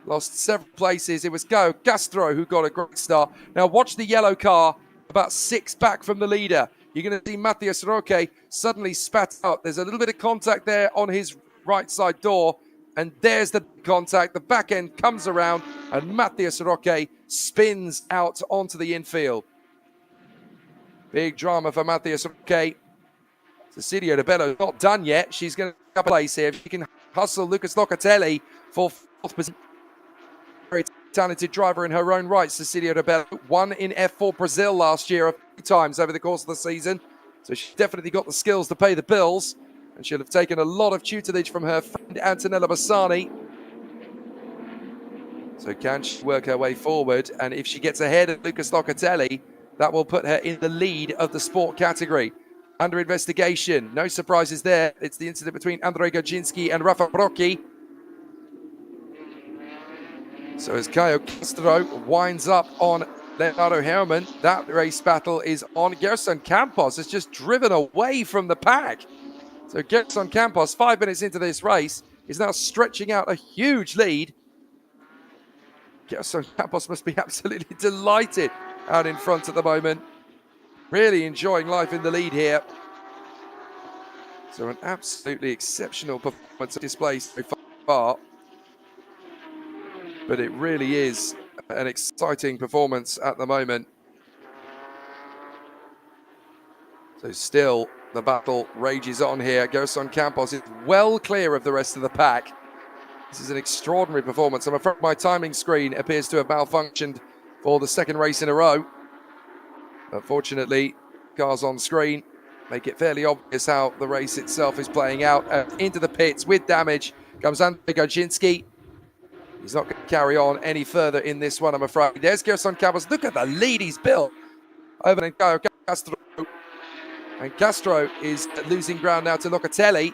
S1: Lost several places. It was Go Castro who got a great start. Now watch the yellow car, about 6 back from the leader. You're going to see Matthias Roque suddenly spat out. There's a little bit of contact there on his right side door, and there's the contact. The back end comes around, and Matthias Roque spins out onto the infield. Big drama for Matthias Roque. Cecilia Rebello not done yet. She's going to take a place here. She can hustle Lucas Locatelli for 4th position. Very talented driver in her own right, Cecilia Rebello. Won in F4 Brazil last year a few times over the course of the season. So she's definitely got the skills to pay the bills. And she'll have taken a lot of tutelage from her friend Antonella Bassani. So can she work her way forward? And if she gets ahead of Lucas Locatelli, that will put her in the lead of the sport category. Under investigation, no surprises there. It's the incident between Andrzej Gajinski and Rafa Brocchi. So as Caio Castro winds up on Leonardo Herman, that race battle is on. Gerson Campos has just driven away from the pack. So Gerson Campos, 5 minutes into this race, is now stretching out a huge lead. Gerson Campos must be absolutely delighted out in front at the moment. Really enjoying life in the lead here. So an absolutely exceptional performance display so far. But it really is an exciting performance at the moment. So still, the battle rages on here. Gerson Campos is well clear of the rest of the pack. This is an extraordinary performance. I'm afraid my timing screen appears to have malfunctioned for the second race in a row. Unfortunately, cars on screen make it fairly obvious how the race itself is playing out. Into the pits with damage comes Andrzej Gajinski. He's not going to carry on any further in this one, I'm afraid. There's Gerson Campos. Look at the lead he's built over in Caio Castro. And Castro is losing ground now to Locatelli.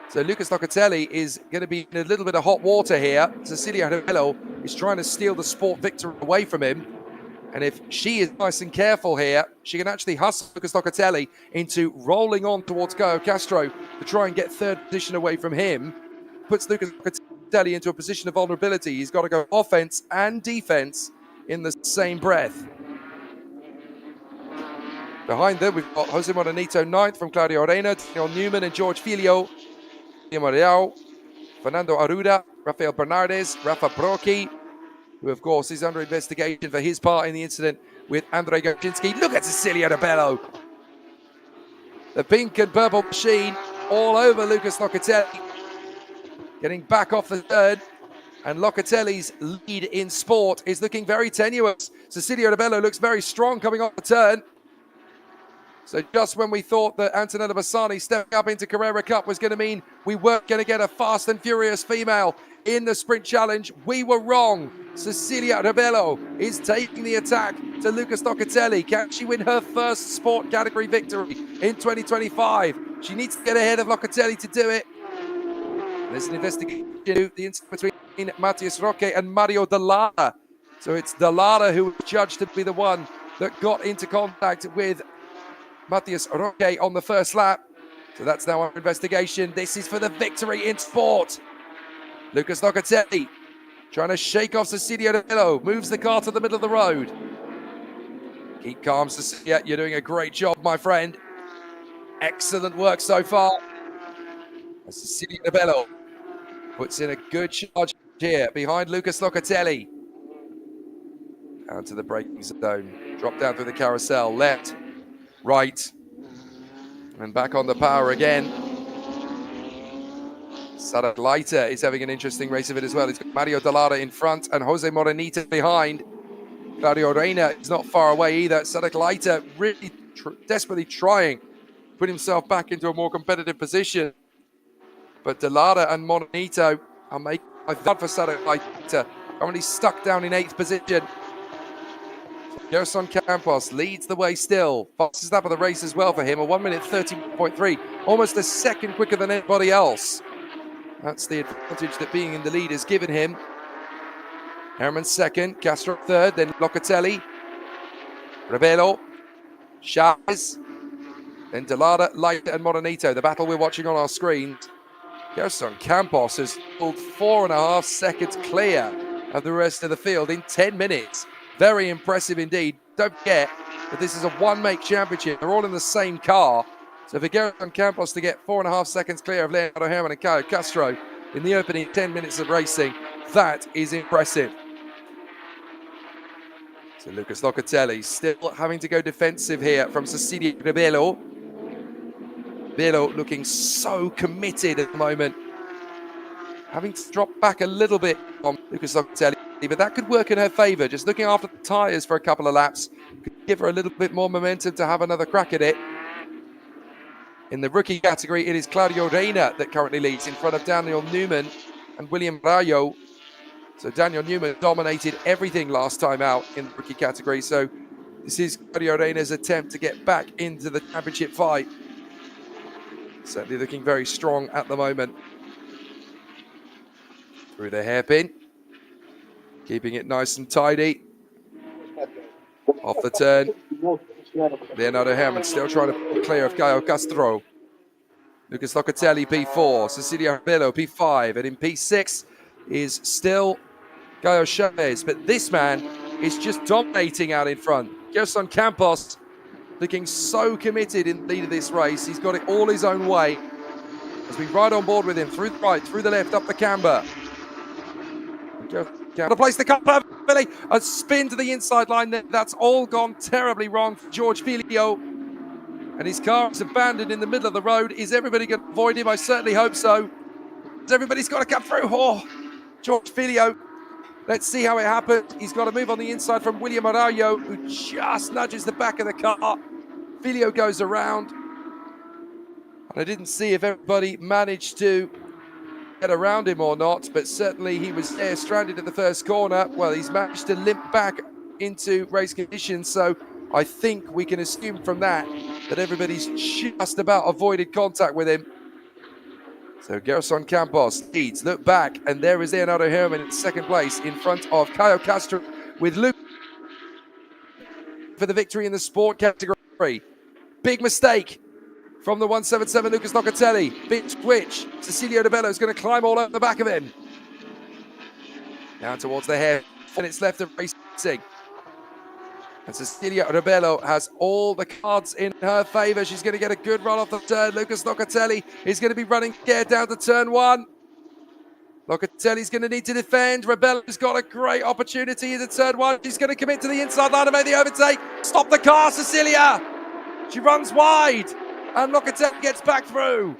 S1: So Lucas Locatelli is going to be in a little bit of hot water here. Cecilia Rebello is trying to steal the sport victory away from him. And if she is nice and careful here, she can actually hustle Lucas Locatelli into rolling on towards Caio Castro to try and get third position away from him. Puts Lucas Locatelli into a position of vulnerability. He's got to go offense and defense in the same breath. Behind them, we've got Jose Morenito 9th from Claudio Reina, Daniel Newman and George Filio, Mariao, Fernando Arruda, Rafael Bernardes, Rafa Brocchi, who of course is under investigation for his part in the incident with Andrzej Gajinski. Look at Cecilia Rebello. The pink and purple machine all over Lucas Locatelli. Getting back off the third. And Locatelli's lead in sport is looking very tenuous. Cecilia Rebello looks very strong coming off the turn. So just when we thought that Antonella Bassani stepping up into Carrera Cup was going to mean we weren't going to get a fast and furious female in the sprint challenge, we were wrong. Cecilia Rebello is taking the attack to Lucas Locatelli. Can she win her first sport category victory in 2025? She needs to get ahead of Locatelli to do it. There's an investigation, the incident between Matthias Roque and Mario Dallara. So it's Dallara who was judged to be the one that got into contact with Matthias Roque on the first lap. So that's now our investigation. This is for the victory in sport. Lucas Locatelli trying to shake off Cecilia Rebello. Moves the car to the middle of the road. Keep calm, Cecilia. You're doing a great job, my friend. Excellent work so far. Cecilia Bello puts in a good charge here behind Lucas Locatelli. Down to the braking zone. Drop down through the carousel. Left, right, and back on the power again. Saralaita is having an interesting race of it as well. He's got Mario Dallara in front and Jose Morenita behind. Claudio Reina is not far away either. Saralaita really desperately trying to put himself back into a more competitive position. But Dallara and Morenito are making a thud for Saralaita. Currently stuck down in 8th position. Geração Campos leads the way still. Fastest lap of the race as well for him, a 1 minute 30.3. Almost a second quicker than anybody else. That's the advantage that being in the lead has given him. Herman second, Castro third, then Locatelli, Rebelo, Chavez, then Dallara, Light and Morenito. The battle we're watching on our screens. Geração Campos has pulled 4.5 seconds clear of the rest of the field in 10 minutes. Very impressive indeed. Don't forget that this is a one-make championship. They're all in the same car. So for Geração Campos to get 4.5 seconds clear of Leonardo Herman and Caio Castro in the opening 10 minutes of racing, that is impressive. So Lucas Locatelli still having to go defensive here from Cecilia Rebelo. Rebelo looking so committed at the moment. Having to drop back a little bit on Lucas Locatelli, but that could work in her favour. Just looking after the tyres for a couple of laps could give her a little bit more momentum to have another crack at it. In the rookie category, it is Claudio Reina that currently leads in front of Daniel Newman and William Rayo. So Daniel Newman dominated everything last time out in the rookie category. So this is Claudio Reina's attempt to get back into the championship fight. Certainly looking very strong at the moment. Through the hairpin. Keeping it nice and tidy. Off the turn. Leonardo Herman still trying to clear of Caio Castro. Lucas Locatelli P4, Cecilia Rebelo P5, and in P6 is still Caio Chavez. But this man is just dominating out in front. Geração Campos looking so committed in the lead of this race. He's got it all his own way. Has been right on board with him through the right, through the left, up the camber. To place the car perfectly. A spin to the inside line there. That's all gone terribly wrong for George Filio. And his car is abandoned in the middle of the road. Is everybody going to avoid him? I certainly hope so. Everybody's got to come through. Oh, George Filio. Let's see how it happened. He's got to move on the inside from William Arayo, who just nudges the back of the car. Filio goes around. And I didn't see if everybody managed to get around him or not, but certainly he was there stranded at the first corner. Well, he's managed to limp back into race conditions, so I think we can assume from that everybody's just about avoided contact with him. So Geração Campos leads, look back, and there is Leonardo Herman in second place in front of Caio Castro with Luke for the victory in the sport category. Big mistake from the 177 Lucas Locatelli. Bit switch. Cecilia Rebelo is going to climb all over the back of him. Down towards the hair. Minutes left of racing. And Cecilia Rebelo has all the cards in her favour. She's going to get a good run off the turn. Lucas Locatelli is going to be running scared down to turn one. Locatelli's going to need to defend. Rebelo's got a great opportunity in the turn one. She's going to commit to the inside line and make the overtake. Stop the car, Cecilia. She runs wide. And Locatelli gets back through.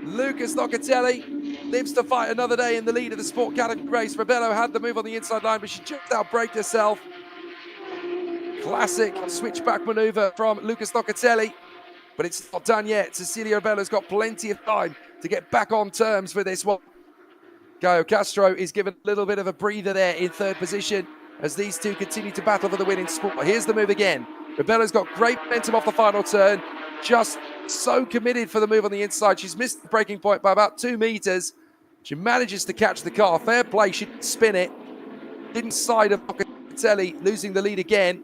S1: Lucas Locatelli lives to fight another day in the lead of the sport category race. Rebelo had the move on the inside line, but she just outbraked herself. Classic switchback maneuver from Lucas Locatelli, but it's not done yet. Cecilia Rebelo's got plenty of time to get back on terms for this one. Caio Castro is given a little bit of a breather there in third position as these two continue to battle for the win in sport. Here's the move again. Rebelo's got great momentum off the final turn, just so committed for the move on the inside. She's missed the braking point by about 2 meters. She manages to catch the car. Fair play, she didn't spin it. Inside of Locatelli, losing the lead again.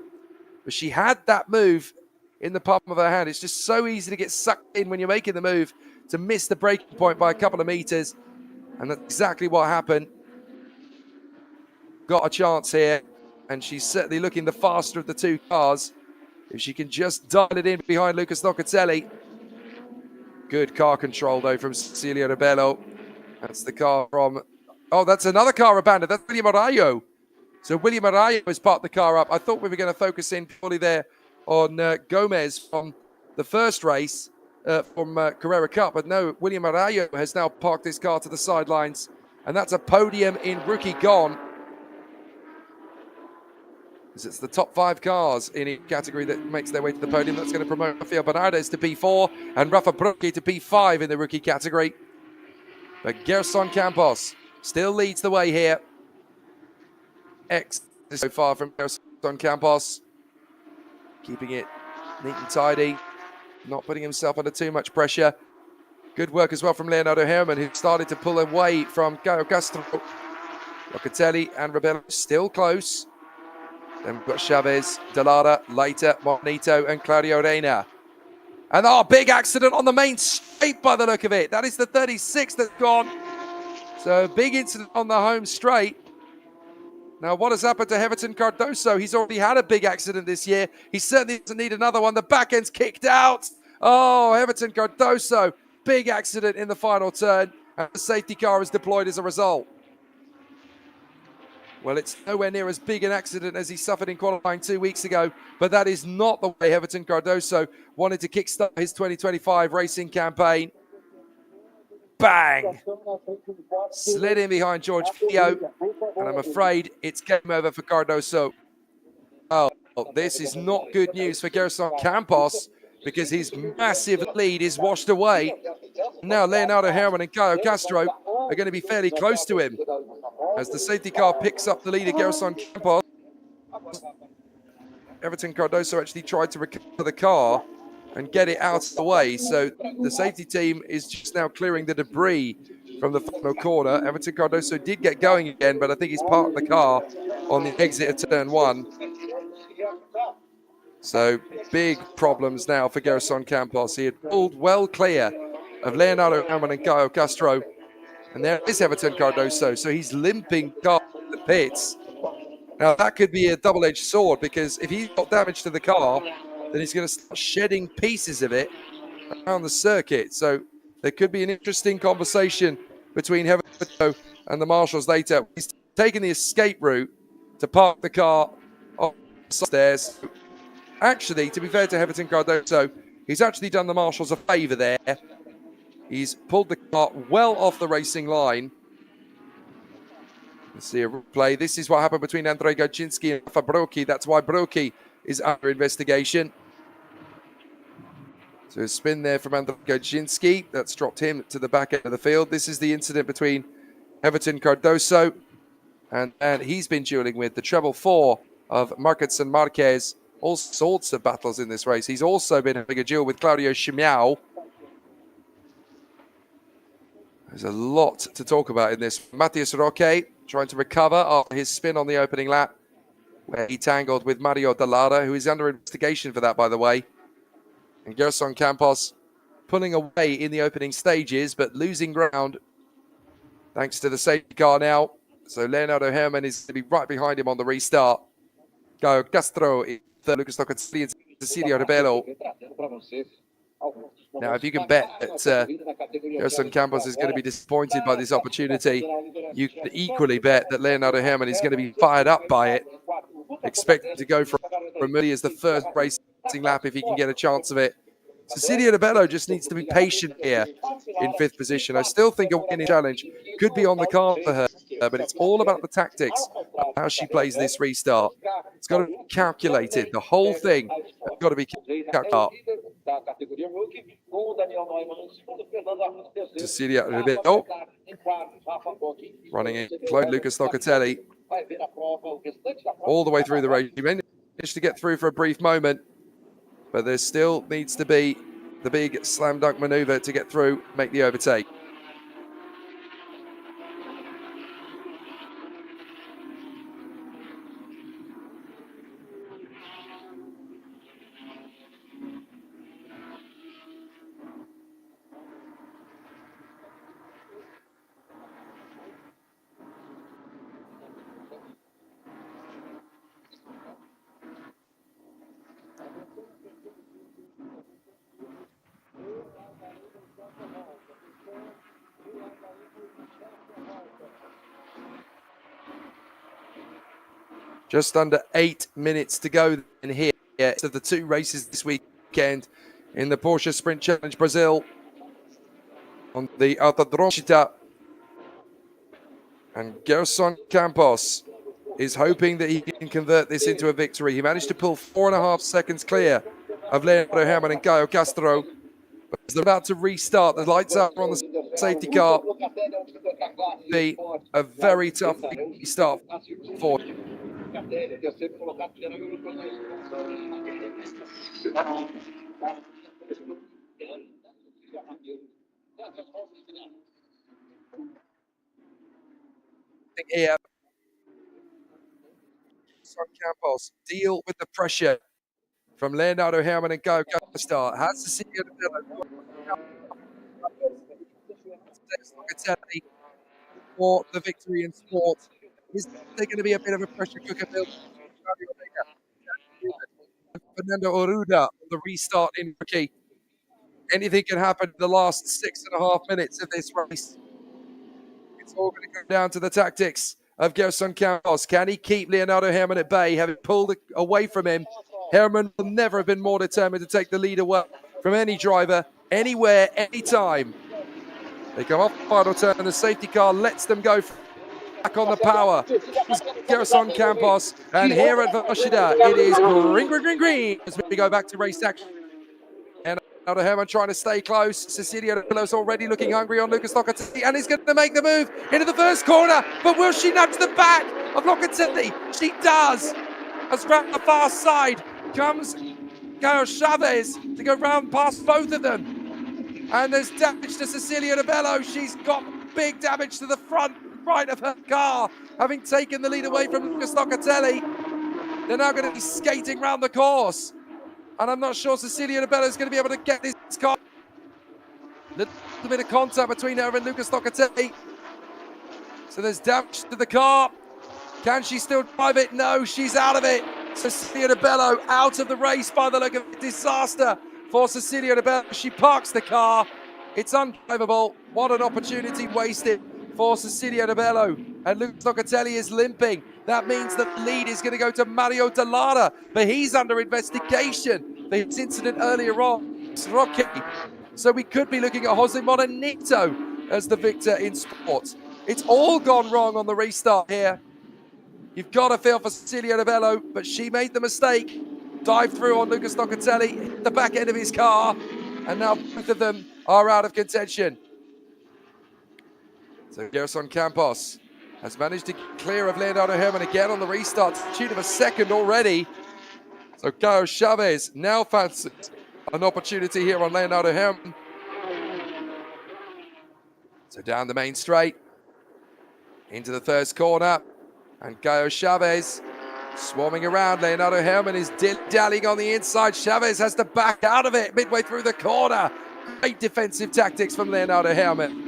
S1: But she had that move in the palm of her hand. It's just so easy to get sucked in when you're making the move to miss the braking point by a couple of meters. And that's exactly what happened. Got a chance here. And she's certainly looking the faster of the two cars. If she can just dial it in behind Lucas Locatelli. Good car control, though, from Cecilia Rebello. That's the car from... Oh, that's another car abandoned. That's William Arayo. So William Arayo has parked the car up. I thought we were going to focus in purely there on Gomez from the first race from Carrera Cup. But no, William Arayo has now parked his car to the sidelines. And that's a podium in rookie gone. It's the top 5 cars in each category that makes their way to the podium. That's going to promote Rafael Bernardes to P4 and Rafa Brocchi to P5 in the rookie category. But Gerson Campos still leads the way here. X so far from Gerson Campos. Keeping it neat and tidy. Not putting himself under too much pressure. Good work as well from Leonardo Herman, who started to pull away from Caio Castro. Locatelli and Rebello still close. Then we've got Chavez, Delara, Leiter, Monito, and Claudio Reina. And big accident on the main straight by the look of it. That is the 36 that's gone. So big incident on the home straight. Now, what has happened to Heverton Cardoso? He's already had a big accident this year. He certainly doesn't need another one. The back end's kicked out. Oh, Heverton Cardoso. Big accident in the final turn. And the safety car is deployed as a result. Well, it's nowhere near as big an accident as he suffered in qualifying 2 weeks ago, but that is not the way Heverton Cardoso wanted to kickstart his 2025 racing campaign. Bang! Slid in behind George Fio, and I'm afraid it's game over for Cardoso. Oh, this is not good news for Gerson Campos, because his massive lead is washed away. Now Leonardo Herman and Caio Castro are going to be fairly close to him. As the safety car picks up the lead of Gerson Campos, Heverton Cardoso actually tried to recover the car and get it out of the way. So the safety team is just now clearing the debris from the final corner. Heverton Cardoso did get going again, but I think he's parked the car on the exit of turn 1. So big problems now for Gerson Campos. He had pulled well clear of Leonardo Herman and Caio Castro. And there is Heverton Cardoso. So he's limping car to the pits. Now that could be a double-edged sword, because if he's got damage to the car, then he's going to start shedding pieces of it around the circuit. So there could be an interesting conversation between Heverton and the marshals later. He's taken the escape route to park the car on the stairs. Actually, to be fair to Heverton Cardoso, he's actually done the marshals a favour there. He's pulled the car well off the racing line. Let's see a replay. This is what happened between Andrei Gajinski and Rafa Brocchi. That's why Brocchi is under investigation. So a spin there from Andrei Gajinski. That's dropped him to the back end of the field. This is the incident between Heverton Cardoso and he's been dueling with the treble 4 of Marquez and Marquez. All sorts of battles in this race. He's also been having a duel with Claudio Chimiao. There's a lot to talk about in this. Matias Roque trying to recover after his spin on the opening lap, where he tangled with Mario Delara, who is under investigation for that, by the way. And Gerson Campos pulling away in the opening stages, but losing ground thanks to the safety car now. So Leonardo Herman is going to be right behind him on the restart. Caio Castro, Lucas Locatelli, and Cecilia Rebello. Now, if you can bet that Gerson Campos is going to be disappointed by this opportunity, you can equally bet that Leonardo Herman is going to be fired up by it. Expected to go for a million as the first racing lap if he can get a chance of it. Cecilia Rebello just needs to be patient here in 5th position. I still think a winning challenge could be on the card for her, but it's all about the tactics of how she plays this restart. It's got to be calculated. The whole thing has got to be calculated. Cecilia Rebello running in close. Lucas Locatelli all the way through the race. He managed to get through for a brief moment, but there still needs to be the big slam dunk maneuver to get through, make the overtake. Just under 8 minutes to go in here to the two races this weekend in the Porsche Sprint Challenge Brazil on the Velocitta. And Geração Campos is hoping that he can convert this into a victory. He managed to pull 4.5 seconds clear of Leonardo Herman and Caio Castro. But as they're about to restart, the lights are on the safety car. Be a very tough restart for here. Campos deal with the pressure from Leonardo Herman and Caio Castro. Has to see for the victory in sport. Is there going to be a bit of a pressure cooker build? Fernando Arruda on the restart in rookie. Anything can happen in the last 6.5 minutes of this race. It's all going to come down to the tactics of Geração Campos. Can he keep Leonardo Herman at bay? Having pulled away from him, Herman will never have been more determined to take the lead away from any driver, anywhere, anytime. They come off the final turn, and the safety car lets them go back on the power. Geração Campos, and here at Velocitta, it is green as we go back to race action. And Leonardo Herman trying to stay close. Cecilia Bello's already looking hungry on Lucas Locatelli, and he's going to make the move into the first corner. But will she nudge the back of Locatelli? She does. As round the far side comes Caio Chavez to go round past both of them. And there's damage to Cecilia de Bello. She's got big damage to the front right of her car, having taken the lead away from Lucas Locatelli. They're now going to be skating round the course. And I'm not sure Cecilia de Bello is going to be able to get this car. A little bit of contact between her and Lucas Locatelli. So there's damage to the car. Can she still drive it? No, she's out of it. Cecilia de Bello out of the race by the look of it. Disaster for Cecilia de Bello. She parks the car. It's undrivable. What an opportunity wasted for Cecilia de Bello. And Lucas Locatelli is limping. That means that the lead is going to go to Mario Dallara, but he's under investigation for his incident earlier on. Rocky. So we could be looking at Jose Morenito as the victor in sport. It's all gone wrong on the restart here. You've got to feel for Cecilia de Bello, but she made the mistake. Dive through on Lucas Locatelli, hit the back end of his car, and now both of them are out of contention. So Geração Campos has managed to clear of Leonardo Herman again on the restart, to the tune of a second already. So Caio Chavez now fancies an opportunity here on Leonardo Herman. So down the main straight, into the first corner, and Caio Chavez swarming around. Leonardo Herman is dallying on the inside. Chavez has to back out of it midway through the corner. Great defensive tactics from Leonardo Herman.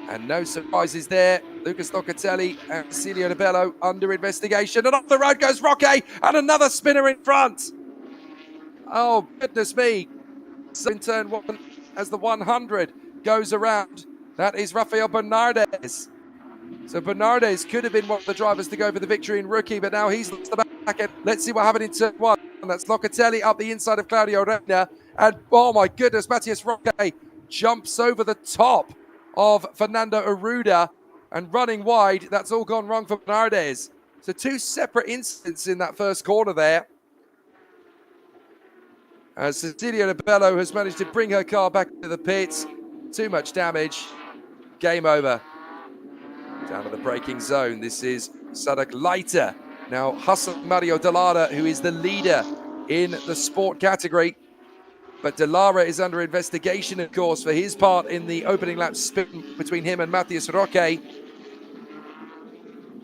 S1: And no surprises there. Lucas Locatelli and Cecilia de Bello under investigation. And off the road goes Roque, and another spinner in front. Oh, goodness me. So in turn one, as the 100 goes around, that is Rafael Bernardes. So Bernardes could have been one of the drivers to go for the victory in rookie, but now he's lost the back end. Let's see what happened in turn one. And that's Locatelli up the inside of Claudio Reina. And oh my goodness, Matias Roque jumps over the top of Fernando Arruda and running wide. That's all gone wrong for Bernardes. So two separate incidents in that first corner there. As Cecilia de Bello has managed to bring her car back to the pits. Too much damage. Game over. Down to the braking zone. This is Sadak Leiter. Now Hassan Mario Dallara, who is the leader in the sport category. But Dallara is under investigation, of course, for his part in the opening lap spin between him and Matias Roque.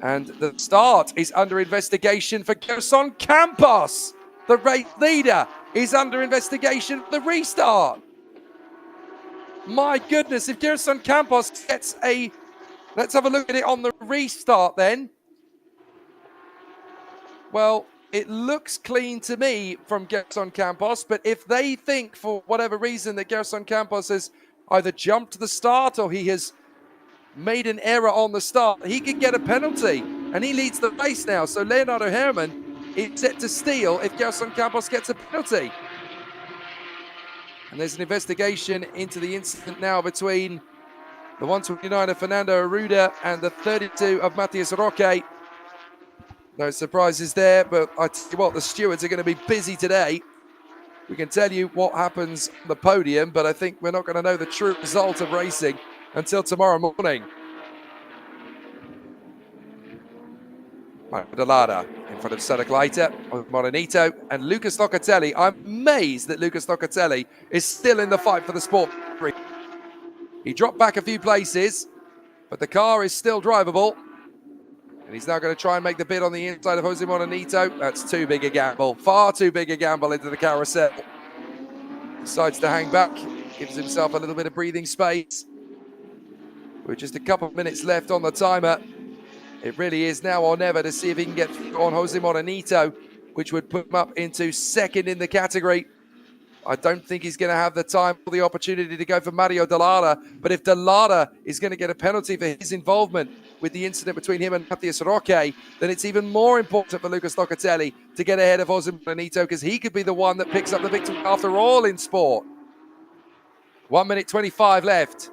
S1: And the start is under investigation for Geração Campos. The race leader is under investigation for the restart. My goodness, if Geração Campos gets a... Let's have a look at it on the restart then. Well, it looks clean to me from Geração Campos, but if they think for whatever reason that Geração Campos has either jumped the start or he has made an error on the start, he could get a penalty. and he leads the race now. So Leonardo Herrmann is set to steal if Geração Campos gets a penalty. And there's an investigation into the incident now between the 129 of Fernando Arruda and the 32 of Matias Roque. No surprises there, but I tell you what, the stewards are going to be busy today. We can tell you what happens on the podium, but I think we're not going to know the true result of racing until tomorrow morning. Dallara in front of Cedric Leiter, Morenito, and Lucas Locatelli. I'm amazed that Lucas Locatelli is still in the fight for the sport. He dropped back a few places, but the car is still drivable. And he's now going to try and make the bid on the inside of Jose Morenito. That's too big a gamble, far too big a gamble into the carousel. Decides to hang back, gives himself a little bit of breathing space. With just a couple of minutes left on the timer, it really is now or never to see if he can get on Jose Morenito, which would put him up into second in the category. I don't think he's going to have the time or the opportunity to go for Mario Dallara, but if Dallara is going to get a penalty for his involvement with the incident between him and Matias Roque, then it's even more important for Lucas Locatelli to get ahead of Jose Morenito, because he could be the one that picks up the victory after all in sport. 1 minute 25 left.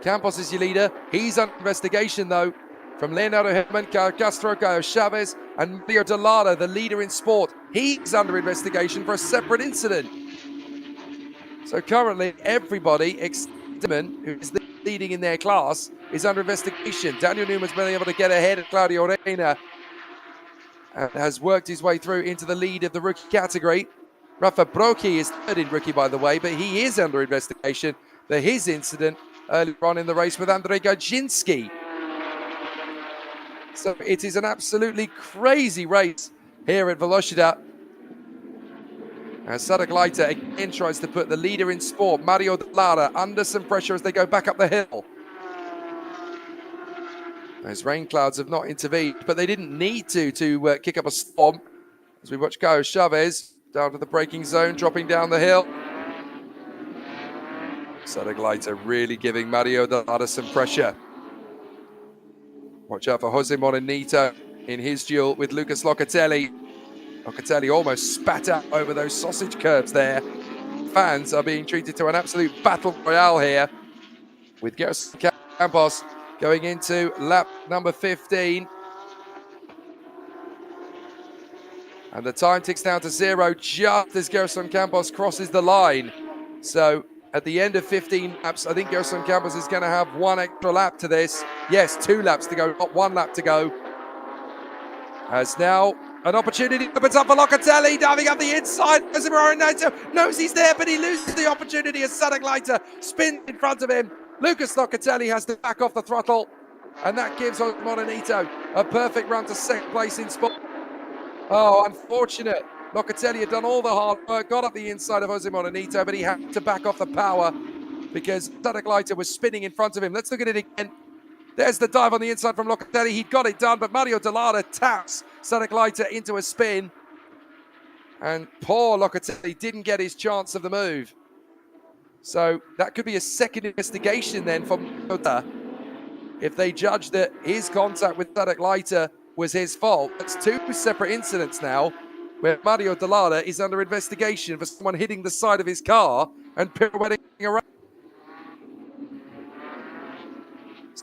S1: Campos is your leader. He's under investigation, though, from Leonardo Herrmann, Castro, Caio Chavez, and Mario Dallara, the leader in sport. He's under investigation for a separate incident. So currently, everybody, except who is leading in their class, is under investigation. Daniel Newman's been able to get ahead of Claudio Reina and has worked his way through into the lead of the rookie category. Rafa Brocchi is third in rookie, by the way, but he is under investigation for his incident earlier on in the race with Andrzej Gajinski. So it is an absolutely crazy race here at Velocitta. As Cedric Leiter again tries to put the leader in sport, Mario Dallara, under some pressure as they go back up the hill. Those rain clouds have not intervened, but they didn't need to kick up a storm. As we watch Caio Chavez down to the braking zone, dropping down the hill. Cedric Leiter really giving Mario Dallara some pressure. Watch out for Jose Morenito in his duel with Lucas Locatelli. Locatelli almost spat out over those sausage curbs there. Fans are being treated to an absolute battle royale here, with Geração Campos going into lap number 15. And the time ticks down to 0 just as Geração Campos crosses the line. So at the end of 15 laps, I think Geração Campos is going to have one extra lap to this. Yes, 2 laps to go, not 1 lap to go. As now an opportunity opens up for Locatelli, diving up the inside. Jose Morenito knows he's there, but he loses the opportunity as Cedric Leiter spins in front of him. Lucas Locatelli has to back off the throttle, and that gives Morenito a perfect run to second place in sport. Oh, unfortunate. Locatelli had done all the hard work, got up the inside of Jose Morenito, but he had to back off the power because Cedric Leiter was spinning in front of him. Let's look at it again. There's the dive on the inside from Locatelli. He'd got it done, but Mario Dallara taps Cedric Leiter into a spin. And poor Locatelli didn't get his chance of the move. So that could be a second investigation then from toda, if they judge that his contact with Cedric Leiter was his fault. That's 2 separate incidents now where Mario Dallara is under investigation for someone hitting the side of his car and pirouetting around.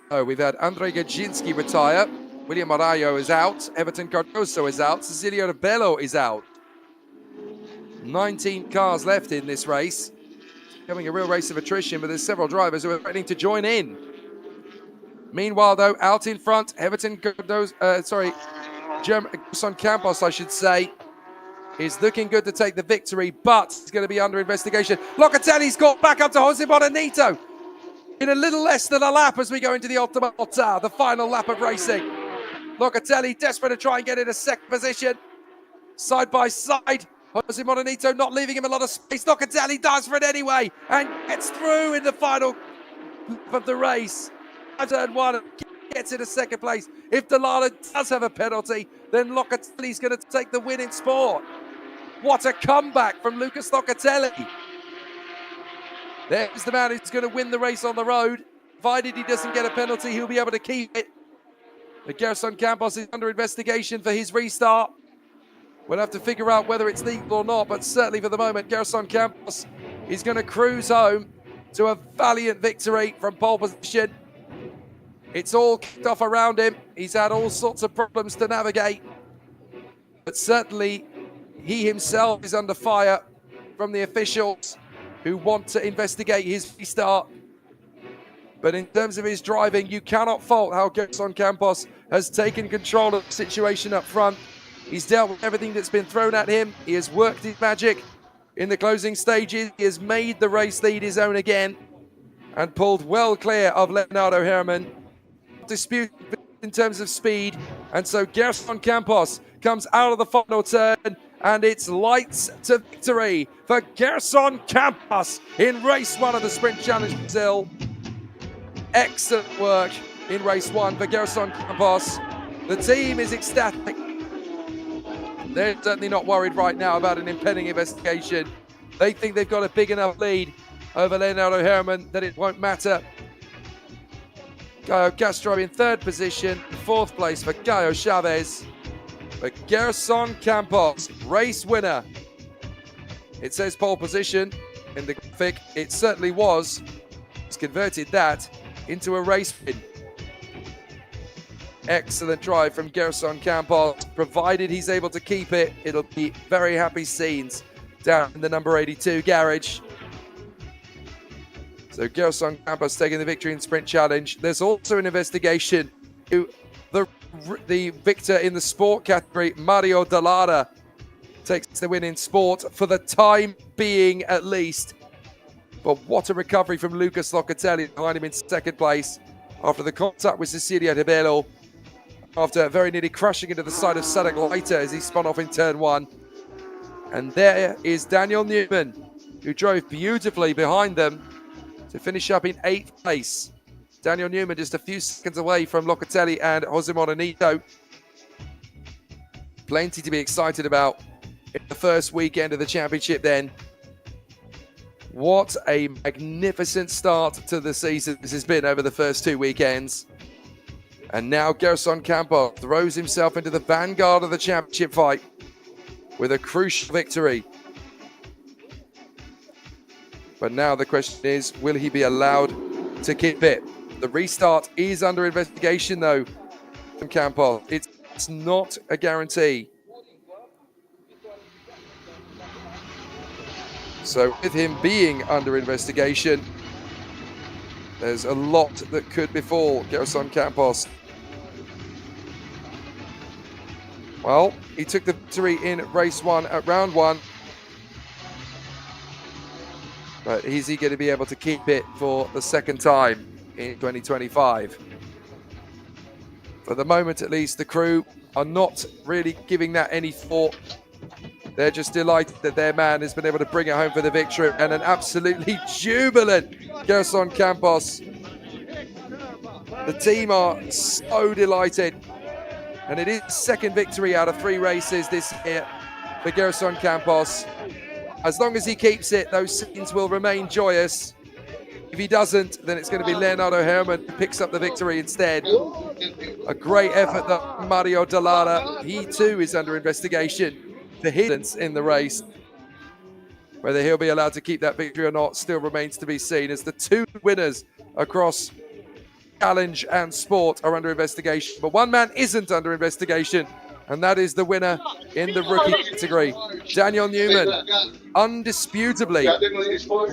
S1: So we've had Andrzej Gajinski retire. William Arayo is out. Everton Cardoso is out. Cecilio Rebello is out. 19 cars left in this race. Becoming a real race of attrition, but there's several drivers who are threatening to join in. Meanwhile, though, out in front, Everton Cardoso, Geração Campos, I should say, is looking good to take the victory, but he's going to be under investigation. Locatelli's got back up to Jose Morenito in a little less than a lap as we go into the ultima volta, the final lap of racing. Locatelli desperate to try and get in a second position. Side by side, Jose Morenito not leaving him a lot of space. Locatelli dives for it anyway and gets through in the final lap of the race. Turn 1 gets into second place. If Dallara does have a penalty, then Locatelli's going to take the win in sport. What a comeback from Lucas Locatelli. There's the man who's going to win the race on the road. Provided he doesn't get a penalty, he'll be able to keep it. The Geração Campos is under investigation for his restart. We'll have to figure out whether it's legal or not, but certainly for the moment, Geração Campos is going to cruise home to a valiant victory from pole position. It's all kicked off around him. He's had all sorts of problems to navigate, but certainly he himself is under fire from the officials who want to investigate his restart. But in terms of his driving, you cannot fault how Geração Campos has taken control of the situation up front. He's dealt with everything that's been thrown at him. He has worked his magic in the closing stages. He has made the race lead his own again and pulled well clear of Leonardo Herrmann. Dispute in terms of speed. And so Geração Campos comes out of the final turn, and it's lights to victory for Geração Campos in race one of the Sprint Challenge Brazil. Excellent work in race one for Geração Campos. The team is ecstatic. They're certainly not worried right now about an impending investigation. They think they've got a big enough lead over Leonardo Herrmann that it won't matter. Caio Castro in third position, fourth place for Caio Chavez. But Geração Campos, race winner. It says pole position in the graphic. It certainly was. He's converted that into a race win. Excellent drive from Geração Campos. Provided he's able to keep it, it'll be very happy scenes down in the number 82 garage. So Geração Campos taking the victory in Sprint Challenge. There's also an investigation to the victor in the sport category, Mario Dallara, takes the win in sport for the time being at least. But what a recovery from Lucas Locatelli behind him in second place after the contact with Cecilia Rebelo, after very nearly crashing into the side of Sadek Leiter as he spun off in turn one. And there is Daniel Newman, who drove beautifully behind them to finish up in 8th place. Daniel Newman just a few seconds away from Locatelli and Jose Morenito. Plenty to be excited about in the first weekend of the championship then. What a magnificent start to the season this has been over the first two weekends. And now Geração Campos throws himself into the vanguard of the championship fight with a crucial victory. But now the question is, will he be allowed to keep it? The restart is under investigation though from Campos. It's not a guarantee. So with him being under investigation, there's a lot that could befall Geração Campos. Well, he took the victory in race one at round one. But is he going to be able to keep it for the second time in 2025? For the moment, at least, the crew are not really giving that any thought. They're just delighted that their man has been able to bring it home for the victory, and an absolutely jubilant Geração Campos. The team are so delighted, and it is the second victory out of 3 races this year for Geração Campos. As long as he keeps it, those scenes will remain joyous. If he doesn't, then it's going to be Leonardo Herrmann who picks up the victory instead. A great effort that Mario Dallara. He too is under investigation for his in the race. Whether he'll be allowed to keep that victory or not still remains to be seen, as the 2 winners across Challenge and Sport are under investigation. But one man isn't under investigation, and that is the winner in the rookie category. Daniel Newman, undisputably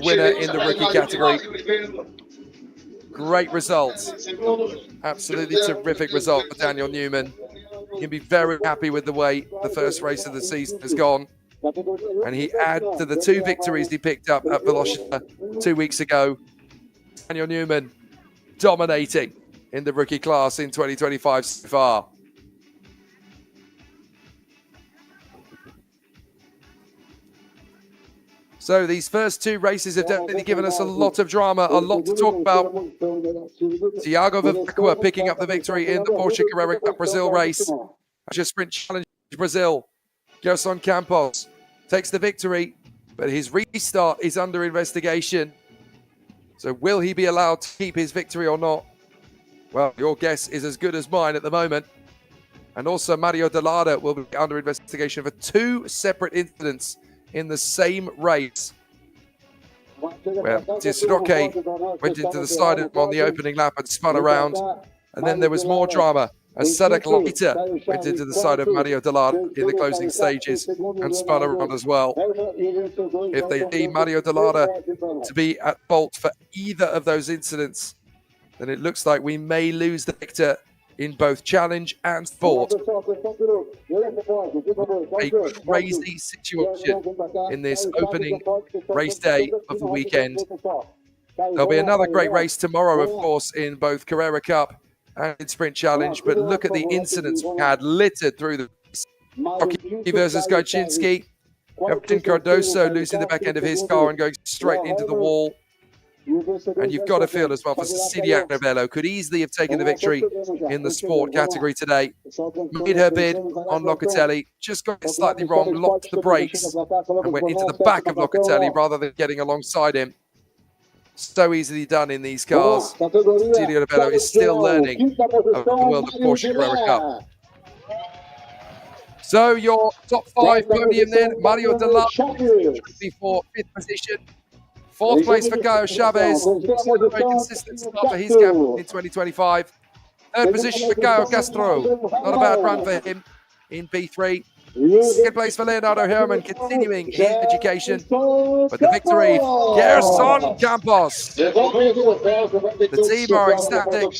S1: winner in the rookie category. Great result. Absolutely terrific result for Daniel Newman. You can be very happy with the way the first race of the season has gone. And he adds to the 2 victories he picked up at Velocitta 2 weeks ago. Daniel Newman dominating in the rookie class in 2025 so far. So these first 2 races have definitely given us a lot of drama, a lot to talk about. Thiago Vivacqua picking up the victory in the Porsche Carrera Cup Brasil race. Just Sprint Challenge Brazil. Geração Campos takes the victory, but his restart is under investigation. So will he be allowed to keep his victory or not? Well, your guess is as good as mine at the moment. And also Mario Delada will be under investigation for 2 separate incidents in the same race, where Tisroke went into the side of him on the opening lap and spun around. And then there was more drama as Velocitta went into the side of Mario Delada in the closing stages and spun around as well. If they deem Mario Delada to be at fault for either of those incidents, then it looks like we may lose the victor in both challenge and sport. A crazy situation in this opening race day of the weekend. There'll be another great race tomorrow, of course, in both Carrera Cup and in Sprint Challenge, but look at the incidents we had littered through the race. Rocky versus Gojinski, Captain Cardoso losing the back end of his car and going straight into the wall. And you've got to feel as well for Cecilia Novello could easily have taken the victory in the sport category today. Made her bid on Locatelli, just got it slightly wrong, locked the brakes and went into the back of Locatelli rather than getting alongside him. So easily done in these cars. Cecilia Novello is still learning of the world of Porsche Carrera Cup. So your top 5 podium then, Mario Delada for 5th position. 4th place for Caio Chavez, a very consistent start for his campaign in 2025. 3rd position for Caio Castro, not a bad run for him in P3. 2nd place for Leonardo Herman, continuing his education. But the victory, Geração Campos. The team are ecstatic.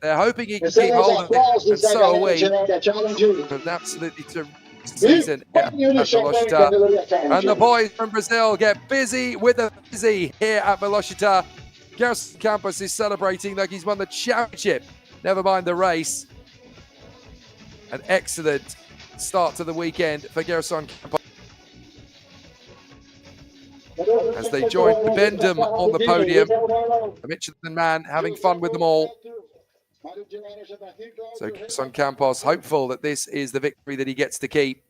S1: They're hoping he can keep hold of it, and so are we. An absolutely terrific season at Velocitta. And the boys from Brazil get busy with the busy here at Velocitta. Geração Campos is celebrating like he's won the championship. Never mind the race. An excellent start to the weekend for Geração Campos as they join Bendham on the podium. A Michelin man having fun with them all. So Geração Campos hopeful that this is the victory that he gets to keep.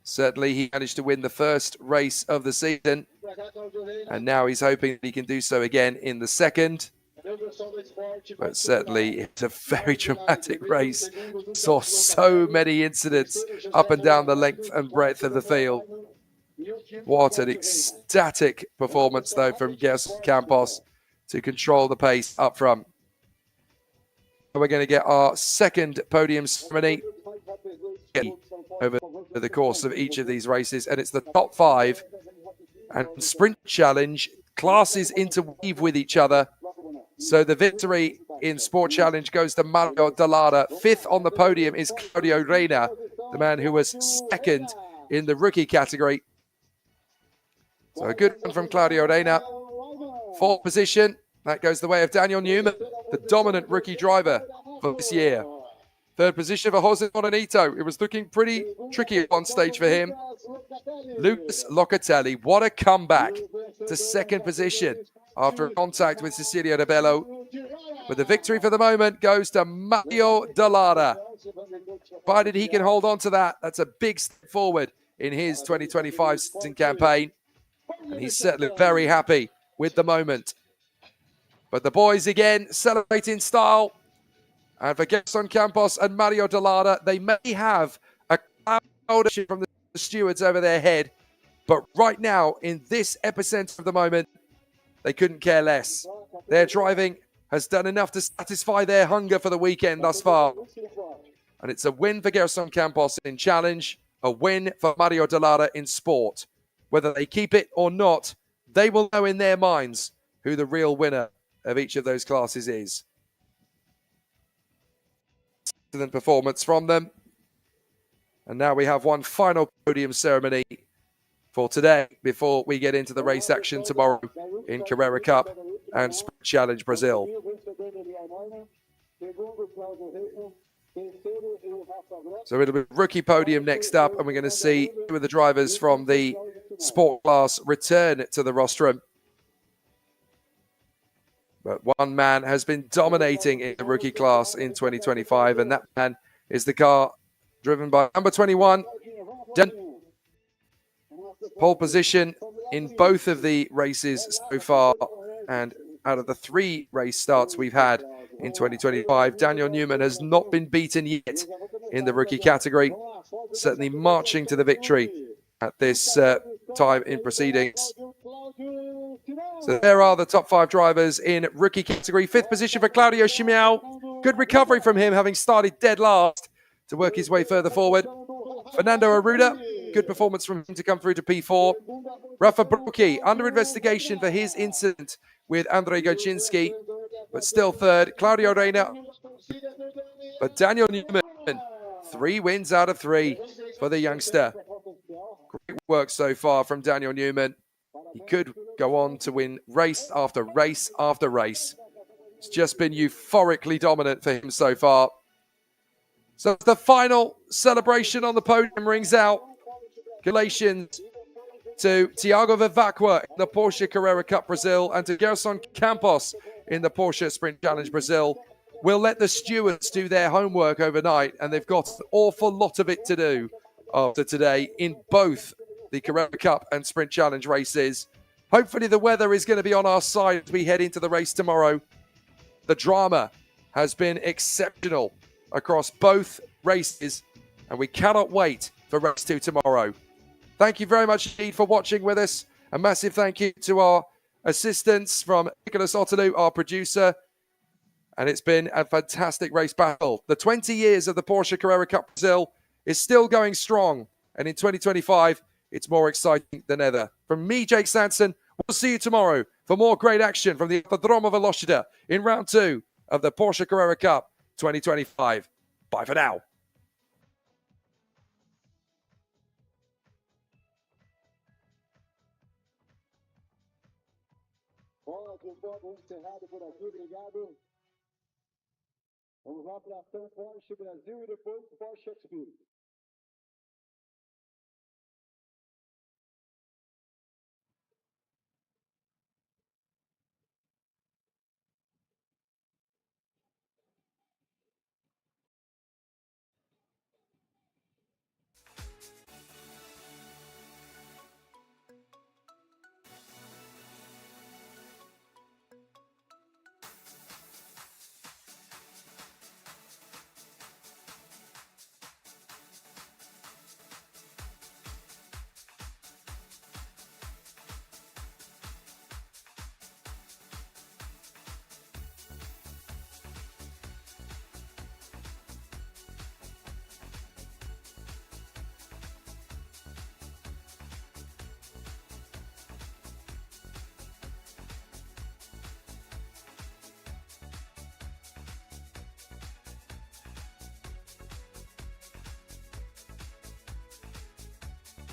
S1: Certainly he managed to win the first race of the season, and now he's hoping he can do so again in the second. But certainly it's a very dramatic race. Saw so many incidents up and down the length and breadth of the field. What an ecstatic performance though from Geração Campos to control the pace up front. We're going to get our second podium ceremony over the course of each of these races, and it's the top 5 and Sprint Challenge classes interweave with each other. So the victory in Sport Challenge goes to Mario Delada. 5th on the podium is Claudio Reina, the man who was 2nd in the rookie category. So a good one from Claudio Reina. 4th position, that goes the way of Daniel Newman, the dominant rookie driver for this year. 3rd position for Jose Moronito. It was looking pretty tricky at one stage for him. Lucas Locatelli, what a comeback to 2nd position after contact with Cecilia Novello. But the victory for the moment goes to Mario Delada. Provided he can hold on to that, that's a big step forward in his 2025 season campaign. And he's certainly very happy with the moment. But the boys again celebrate in style. And for Geração Campos and Mario Delada, they may have a cloud from the stewards over their head. But right now, in this epicenter of the moment, they couldn't care less. Their driving has done enough to satisfy their hunger for the weekend thus far. And it's a win for Geração Campos in challenge, a win for Mario Delada in sport. Whether they keep it or not, they will know in their minds who the real winner of each of those classes is. Excellent performance from them. And now we have one final podium ceremony for today before we get into the race action tomorrow in Carrera Cup and Sprint Challenge Brazil. So it'll be rookie podium next up, and we're going to see two of the drivers from the sport class return to the rostrum. But one man has been dominating in the rookie class in 2025, and that man is the car driven by number 21, pole position in both of the races so far, and out of the 3 race starts we've had in 2025. Daniel Newman has not been beaten yet in the rookie category, certainly marching to the victory at this time in proceedings. So there are the top 5 drivers in rookie category. 5th position for Claudio Shimiao. Good recovery from him, having started dead last to work his way further forward. Fernando Arruda, good performance from him to come through to P4. Rafa Brocchi, under investigation for his incident with Andrei Gojinski, but still 3rd. Claudio Reina, but Daniel Newman, 3 wins out of 3 for the youngster. Great work so far from Daniel Newman. He could go on to win race after race after race. It's just been euphorically dominant for him so far. So the final celebration on the podium rings out. Congratulations to Tiago Vivacqua in the Porsche Carrera Cup Brasil and to Geração Campos in the Porsche Sprint Challenge Brasil. We'll let the stewards do their homework overnight, and they've got an awful lot of it to do after today in both the Carrera Cup and Sprint Challenge races. Hopefully the weather is going to be on our side as we head into the race tomorrow. The drama has been exceptional across both races, and we cannot wait for race 2 tomorrow. Thank you very much indeed for watching with us. A massive thank you to our assistants from Nicholas Ottolu, our producer. And it's been a fantastic race battle. The 20 years of the Porsche Carrera Cup Brasil is still going strong. And in 2025, it's more exciting than ever. From me, Jake Sanson, we'll see you tomorrow for more great action from the autódromo Velocitta in round 2 of the Porsche Carrera Cup 2025. Bye for now.
S2: Vamos encerrado por aqui, obrigado. Vamos lá para a ação Porsche Brasil e depois Porsche Cup.